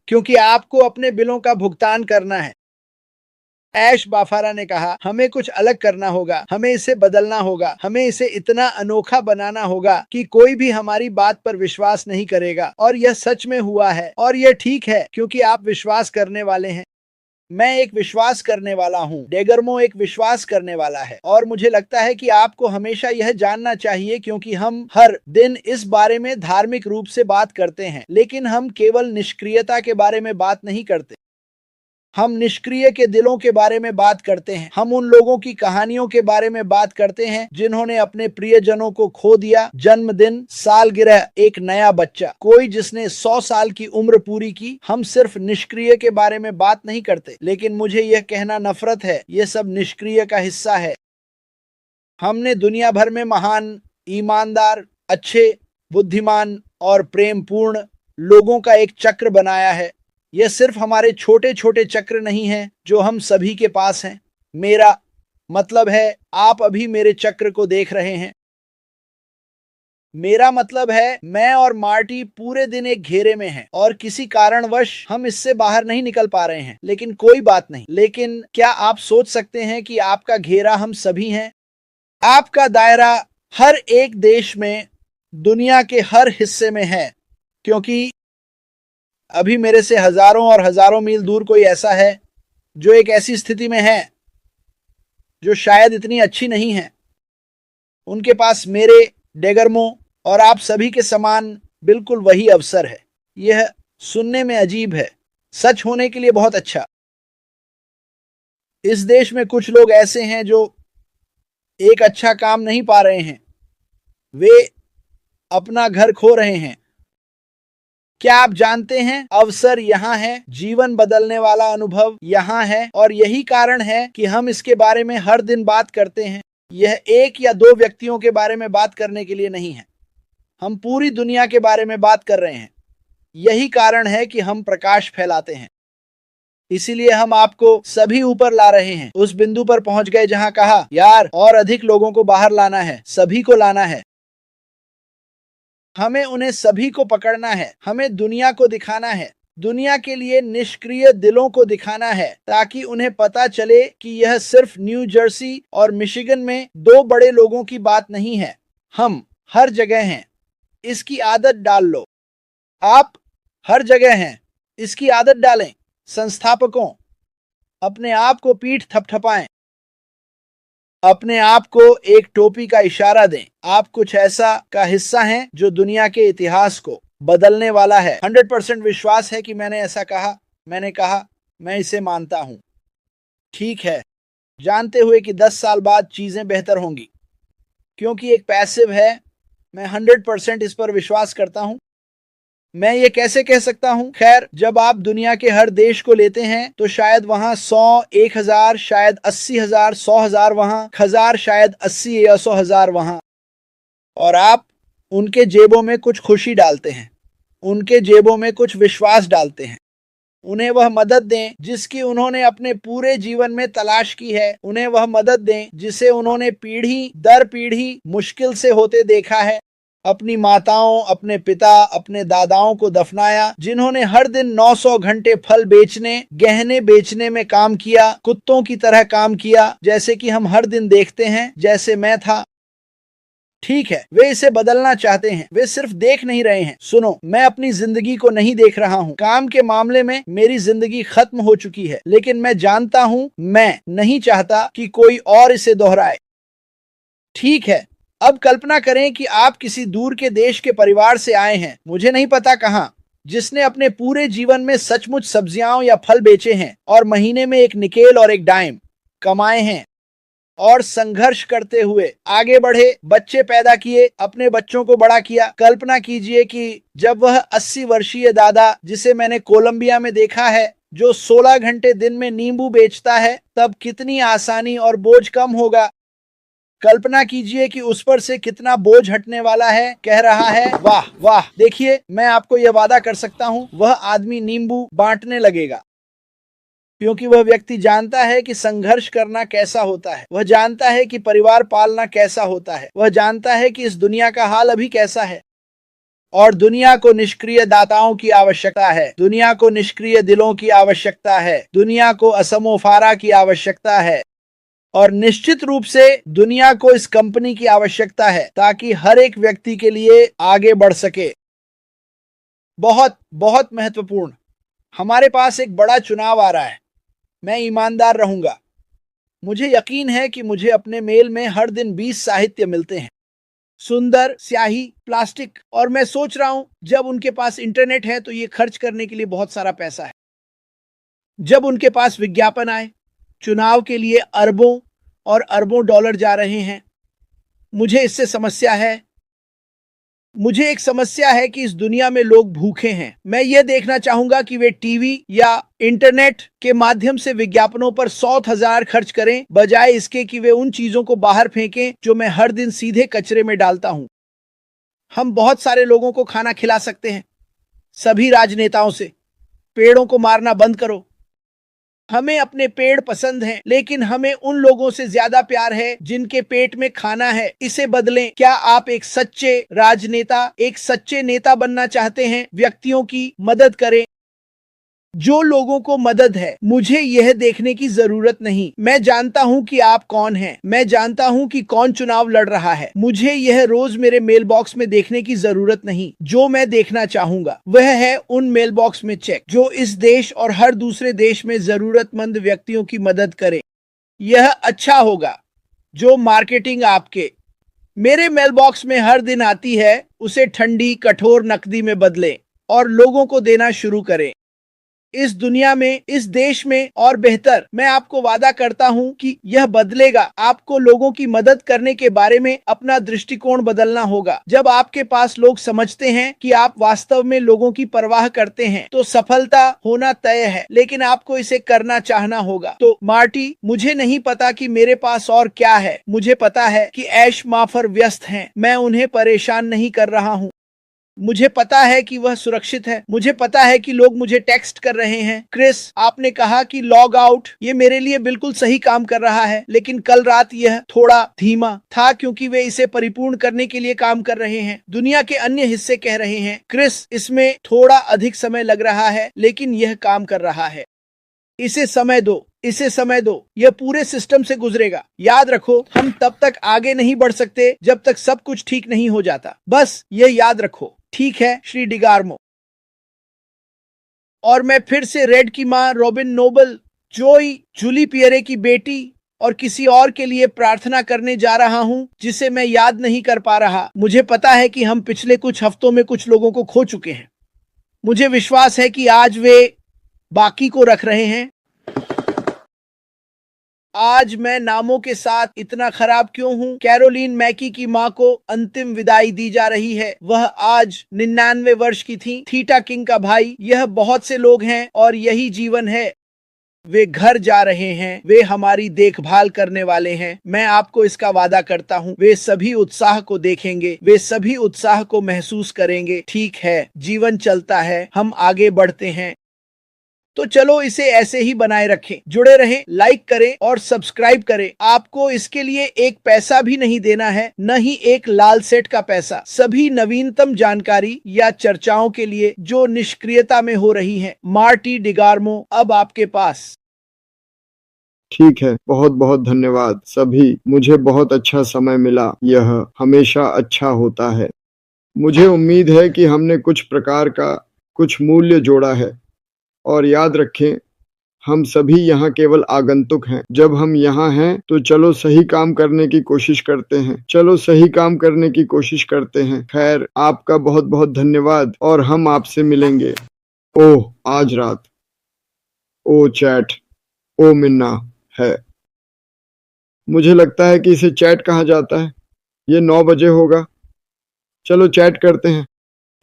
क्योंकि आपको अपने बिलों का भुगतान करना है। ऐश बाफारा ने कहा, हमें कुछ अलग करना होगा, हमें इसे बदलना होगा, हमें इसे इतना अनोखा बनाना होगा कि कोई भी हमारी बात पर विश्वास नहीं करेगा। और यह सच में हुआ है, और यह ठीक है, क्योंकि आप विश्वास करने वाले हैं। मैं एक विश्वास करने वाला हूँ, डेगर्मो एक विश्वास करने वाला है, और मुझे लगता है कि आपको हमेशा यह जानना चाहिए, क्योंकि हम हर दिन इस बारे में धार्मिक रूप से बात करते हैं, लेकिन हम केवल निष्क्रियता के बारे में बात नहीं करते। हम निष्क्रिय के दिलों के बारे में बात करते हैं। हम उन लोगों की कहानियों के बारे में बात करते हैं जिन्होंने अपने प्रियजनों को खो दिया, जन्मदिन, सालगिरह, एक नया बच्चा, कोई जिसने 100 साल की उम्र पूरी की। हम सिर्फ निष्क्रिय के बारे में बात नहीं करते, लेकिन मुझे यह कहना नफरत है, यह सब निष्क्रिय का हिस्सा है। हमने दुनिया भर में महान, ईमानदार, अच्छे, बुद्धिमान और प्रेमपूर्ण लोगों का एक चक्र बनाया है। यह सिर्फ हमारे छोटे छोटे चक्र नहीं हैं जो हम सभी के पास हैं। मेरा मतलब है, आप अभी मेरे चक्र को देख रहे हैं। मेरा मतलब है, मैं और मार्टी पूरे दिन एक घेरे में हैं और किसी कारणवश हम इससे बाहर नहीं निकल पा रहे हैं, लेकिन कोई बात नहीं। लेकिन क्या आप सोच सकते हैं कि आपका घेरा हम सभी हैं? आपका दायरा हर एक देश में, दुनिया के हर हिस्से में है, क्योंकि अभी मेरे से हजारों और हजारों मील दूर कोई ऐसा है जो एक ऐसी स्थिति में है जो शायद इतनी अच्छी नहीं है। उनके पास मेरे, डेगर्मो और आप सभी के समान बिल्कुल वही अवसर है। यह सुनने में अजीब है, सच होने के लिए बहुत अच्छा। इस देश में कुछ लोग ऐसे हैं जो एक अच्छा काम नहीं पा रहे हैं। वे अपना घर खो रहे हैं। क्या आप जानते हैं, अवसर यहाँ है, जीवन बदलने वाला अनुभव यहाँ है, और यही कारण है कि हम इसके बारे में हर दिन बात करते हैं। यह एक या दो व्यक्तियों के बारे में बात करने के लिए नहीं है, हम पूरी दुनिया के बारे में बात कर रहे हैं। यही कारण है कि हम प्रकाश फैलाते हैं। इसीलिए हम आपको सभी ऊपर ला रहे हैं, उस बिंदु पर पहुंच गए जहां कहा, यार और अधिक लोगों को बाहर लाना है, सभी को लाना है। हमें उन्हें सभी को पकड़ना है, हमें दुनिया को दिखाना है, दुनिया के लिए निष्क्रिय दिलों को दिखाना है, ताकि उन्हें पता चले कि यह सिर्फ न्यू जर्सी और मिशिगन में दो बड़े लोगों की बात नहीं है, हम हर जगह हैं। इसकी आदत डाल लो। आप हर जगह हैं, इसकी आदत डालें। संस्थापकों, अपने आप को पीठ थपथपाएं, अपने आप को एक टोपी का इशारा दें। आप कुछ ऐसा का हिस्सा हैं जो दुनिया के इतिहास को बदलने वाला है। 100% विश्वास है कि मैंने ऐसा कहा, मैंने कहा, मैं इसे मानता हूं। ठीक है, जानते हुए कि 10 साल बाद चीजें बेहतर होंगी, क्योंकि एक पैसिव है। मैं 100% इस पर विश्वास करता हूं। मैं ये कैसे कह सकता हूं? खैर, जब आप दुनिया के हर देश को लेते हैं तो शायद वहां 100, 1000, शायद 80,000, 100,000 वहां, 1000, शायद 80 या 100,000 वहां, और आप उनके जेबों में कुछ खुशी डालते हैं, उनके जेबों में कुछ विश्वास डालते हैं। उन्हें वह मदद दें जिसकी उन्होंने अपने पूरे जीवन में तलाश की है। उन्हें वह मदद दें जिसे उन्होंने पीढ़ी दर पीढ़ी मुश्किल से होते देखा है। अपनी माताओं, अपने पिता, अपने दादाओं को दफनाया, जिन्होंने हर दिन 900 घंटे फल बेचने, गहने बेचने में काम किया, कुत्तों की तरह काम किया, जैसे कि हम हर दिन देखते हैं, जैसे मैं था। ठीक है, वे इसे बदलना चाहते हैं, वे सिर्फ देख नहीं रहे हैं। सुनो, मैं अपनी जिंदगी को नहीं देख रहा हूँ। काम के मामले में मेरी जिंदगी खत्म हो चुकी है, लेकिन मैं जानता हूँ, मैं नहीं चाहता कि कोई और इसे दोहराए। ठीक है, अब कल्पना करें कि आप किसी दूर के देश के परिवार से आए हैं, मुझे नहीं पता कहां, जिसने अपने पूरे जीवन में सचमुच सब्जियां या फल बेचे हैं और महीने में एक निकेल और एक डाइम कमाए हैं, और संघर्ष करते हुए आगे बढ़े, बच्चे पैदा किए, अपने बच्चों को बड़ा किया। कल्पना कीजिए कि जब वह 80 वर्षीय दादा, जिसे मैंने कोलंबिया में देखा है, जो 16 घंटे दिन में नींबू बेचता है, तब कितनी आसानी और बोझ कम होगा। कल्पना कीजिए कि उस पर से कितना बोझ हटने वाला है। कह रहा है, वाह वाह, देखिए, मैं आपको यह वादा कर सकता हूं, वह आदमी नींबू बांटने लगेगा, क्योंकि वह व्यक्ति जानता है कि संघर्ष करना कैसा होता है, वह जानता है कि परिवार पालना कैसा होता है, वह जानता है कि इस दुनिया का हाल अभी कैसा है, और दुनिया को निष्क्रिय दाताओं की आवश्यकता है, दुनिया को निष्क्रिय दिलों की आवश्यकता है, दुनिया को असमोफारा की आवश्यकता है, और निश्चित रूप से दुनिया को इस कंपनी की आवश्यकता है, ताकि हर एक व्यक्ति के लिए आगे बढ़ सके। बहुत बहुत महत्वपूर्ण, हमारे पास एक बड़ा चुनाव आ रहा है। मैं ईमानदार रहूंगा। मुझे यकीन है कि मुझे अपने मेल में हर दिन 20 साहित्य मिलते हैं, सुंदर, स्याही, प्लास्टिक, और मैं सोच रहा हूं, जब उनके पास इंटरनेट है तो ये खर्च करने के लिए बहुत सारा पैसा है। जब उनके पास विज्ञापन आए, चुनाव के लिए अरबों और अरबों डॉलर जा रहे हैं। मुझे इससे समस्या है। मुझे एक समस्या है कि इस दुनिया में लोग भूखे हैं। मैं यह देखना चाहूंगा कि वे टीवी या इंटरनेट के माध्यम से विज्ञापनों पर 100,000 खर्च करें, बजाय इसके कि वे उन चीजों को बाहर फेंकें जो मैं हर दिन सीधे कचरे में डालता हूं। हम बहुत सारे लोगों को खाना खिला सकते हैं, सभी राजनेताओं से। पेड़ों को मारना बंद करो। हमें अपने पेड़ पसंद हैं, लेकिन हमें उन लोगों से ज्यादा प्यार है जिनके पेट में खाना है। इसे बदलें। क्या आप एक सच्चे राजनेता, एक सच्चे नेता बनना चाहते हैं? व्यक्तियों की मदद करें, जो लोगों को मदद है। मुझे यह देखने की जरूरत नहीं। मैं जानता हूं कि आप कौन हैं। मैं जानता हूं कि कौन चुनाव लड़ रहा है। मुझे यह रोज मेरे मेल बॉक्स में देखने की जरूरत नहीं। जो मैं देखना चाहूंगा वह है उन मेल बॉक्स में चेक जो इस देश और हर दूसरे देश में जरूरतमंद व्यक्तियों की मदद करें। यह अच्छा होगा जो मार्केटिंग आपके मेरे मेल बॉक्स में हर दिन आती है, उसे ठंडी कठोर नकदी में बदलें और लोगों को देना शुरू करें। इस दुनिया में, इस देश में और बेहतर। मैं आपको वादा करता हूं कि यह बदलेगा। आपको लोगों की मदद करने के बारे में अपना दृष्टिकोण बदलना होगा। जब आपके पास लोग समझते हैं कि आप वास्तव में लोगों की परवाह करते हैं तो सफलता होना तय है, लेकिन आपको इसे करना चाहना होगा। तो मार्टी, मुझे नहीं पता कि मेरे पास और क्या है। मुझे पता है कि ऐश माफर व्यस्त हैं। मैं उन्हें परेशान नहीं कर रहा हूँ। मुझे पता है कि वह सुरक्षित है। मुझे पता है कि लोग मुझे टेक्स्ट कर रहे हैं। क्रिस, आपने कहा कि लॉग आउट, ये मेरे लिए बिल्कुल सही काम कर रहा है, लेकिन कल रात यह थोड़ा धीमा था क्योंकि वे इसे परिपूर्ण करने के लिए काम कर रहे हैं। दुनिया के अन्य हिस्से कह रहे हैं, क्रिस, इसमें थोड़ा अधिक समय लग रहा है, लेकिन यह काम कर रहा है। इसे समय दो, इसे समय दो, यह पूरे सिस्टम से गुजरेगा। याद रखो, हम तब तक आगे नहीं बढ़ सकते जब तक सब कुछ ठीक नहीं हो जाता। बस यह याद रखो। ठीक है श्री डिगार्मो। और मैं फिर से रेड की मां रॉबिन नोबल, जोई, जूली पियरे की बेटी और किसी और के लिए प्रार्थना करने जा रहा हूं जिसे मैं याद नहीं कर पा रहा। मुझे पता है कि हम पिछले कुछ हफ्तों में कुछ लोगों को खो चुके हैं। मुझे विश्वास है कि आज वे बाकी को रख रहे हैं। आज मैं नामों के साथ इतना खराब क्यों हूँ? कैरोलीन मैकी की माँ को अंतिम विदाई दी जा रही है। वह आज 99 वर्ष की थी। थीटा किंग का भाई, यह बहुत से लोग हैं और यही जीवन है। वे घर जा रहे हैं। वे हमारी देखभाल करने वाले हैं। मैं आपको इसका वादा करता हूँ, वे सभी उत्साह को देखेंगे, वे सभी उत्साह को महसूस करेंगे। ठीक है, जीवन चलता है, हम आगे बढ़ते हैं। तो चलो इसे ऐसे ही बनाए रखें। जुड़े रहें, लाइक करें और सब्सक्राइब करें। आपको इसके लिए एक पैसा भी नहीं देना है, न ही एक लाल सेट का पैसा। सभी नवीनतम जानकारी या चर्चाओं के लिए जो निष्क्रियता में हो रही हैं, मार्टी डिगार्मो अब आपके पास। ठीक है, बहुत बहुत धन्यवाद सभी। मुझे बहुत अच्छा समय मिला। यह हमेशा अच्छा होता है। मुझे उम्मीद है कि हमने कुछ प्रकार का कुछ मूल्य जोड़ा है। और याद रखें, हम सभी यहाँ केवल आगंतुक हैं। जब हम यहाँ हैं तो चलो सही काम करने की कोशिश करते हैं। चलो सही काम करने की कोशिश करते हैं। खैर, आपका बहुत बहुत धन्यवाद और हम आपसे मिलेंगे। ओह, आज रात। ओ चैट, ओ मिन्ना है। मुझे लगता है कि इसे चैट कहा जाता है। ये 9 बजे होगा। चलो चैट करते हैं।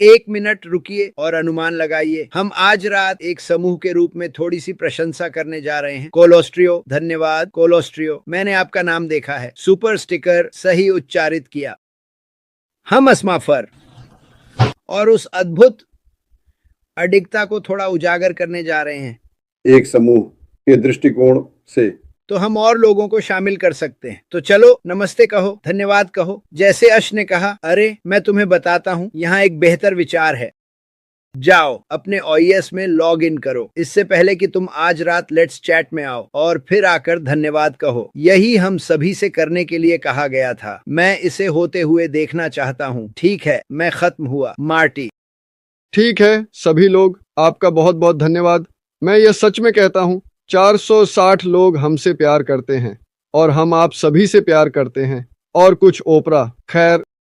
1 मिनट रुकिए और अनुमान लगाइए। हम आज रात एक समूह के रूप में थोड़ी सी प्रशंसा करने जा रहे हैं। कोलोस्ट्रियो, धन्यवाद कोलोस्ट्रियो, मैंने आपका नाम देखा है। सुपर स्टिकर सही उच्चारित किया। हम अस्माफर और उस अद्भुत अडिगता को थोड़ा उजागर करने जा रहे हैं। एक समूह के दृष्टिकोण से तो हम और लोगों को शामिल कर सकते हैं। तो चलो नमस्ते कहो, धन्यवाद कहो। जैसे अश ने कहा, अरे मैं तुम्हें बताता हूँ, यहाँ एक बेहतर विचार है। जाओ अपने OES में लॉग इन करो इससे पहले कि तुम आज रात लेट्स चैट में आओ और फिर आकर धन्यवाद कहो। यही हम सभी से करने के लिए कहा गया था। मैं इसे होते हुए देखना चाहता हूँ। ठीक है, मैं खत्म हुआ। मार्टी। ठीक है सभी लोग, आपका बहुत बहुत धन्यवाद। मैं यह सच में कहता हूँ, 460 लोग हमसे प्यार करते हैं और हम आप सभी से प्यार करते हैं। और कुछ ओपरा। खैर,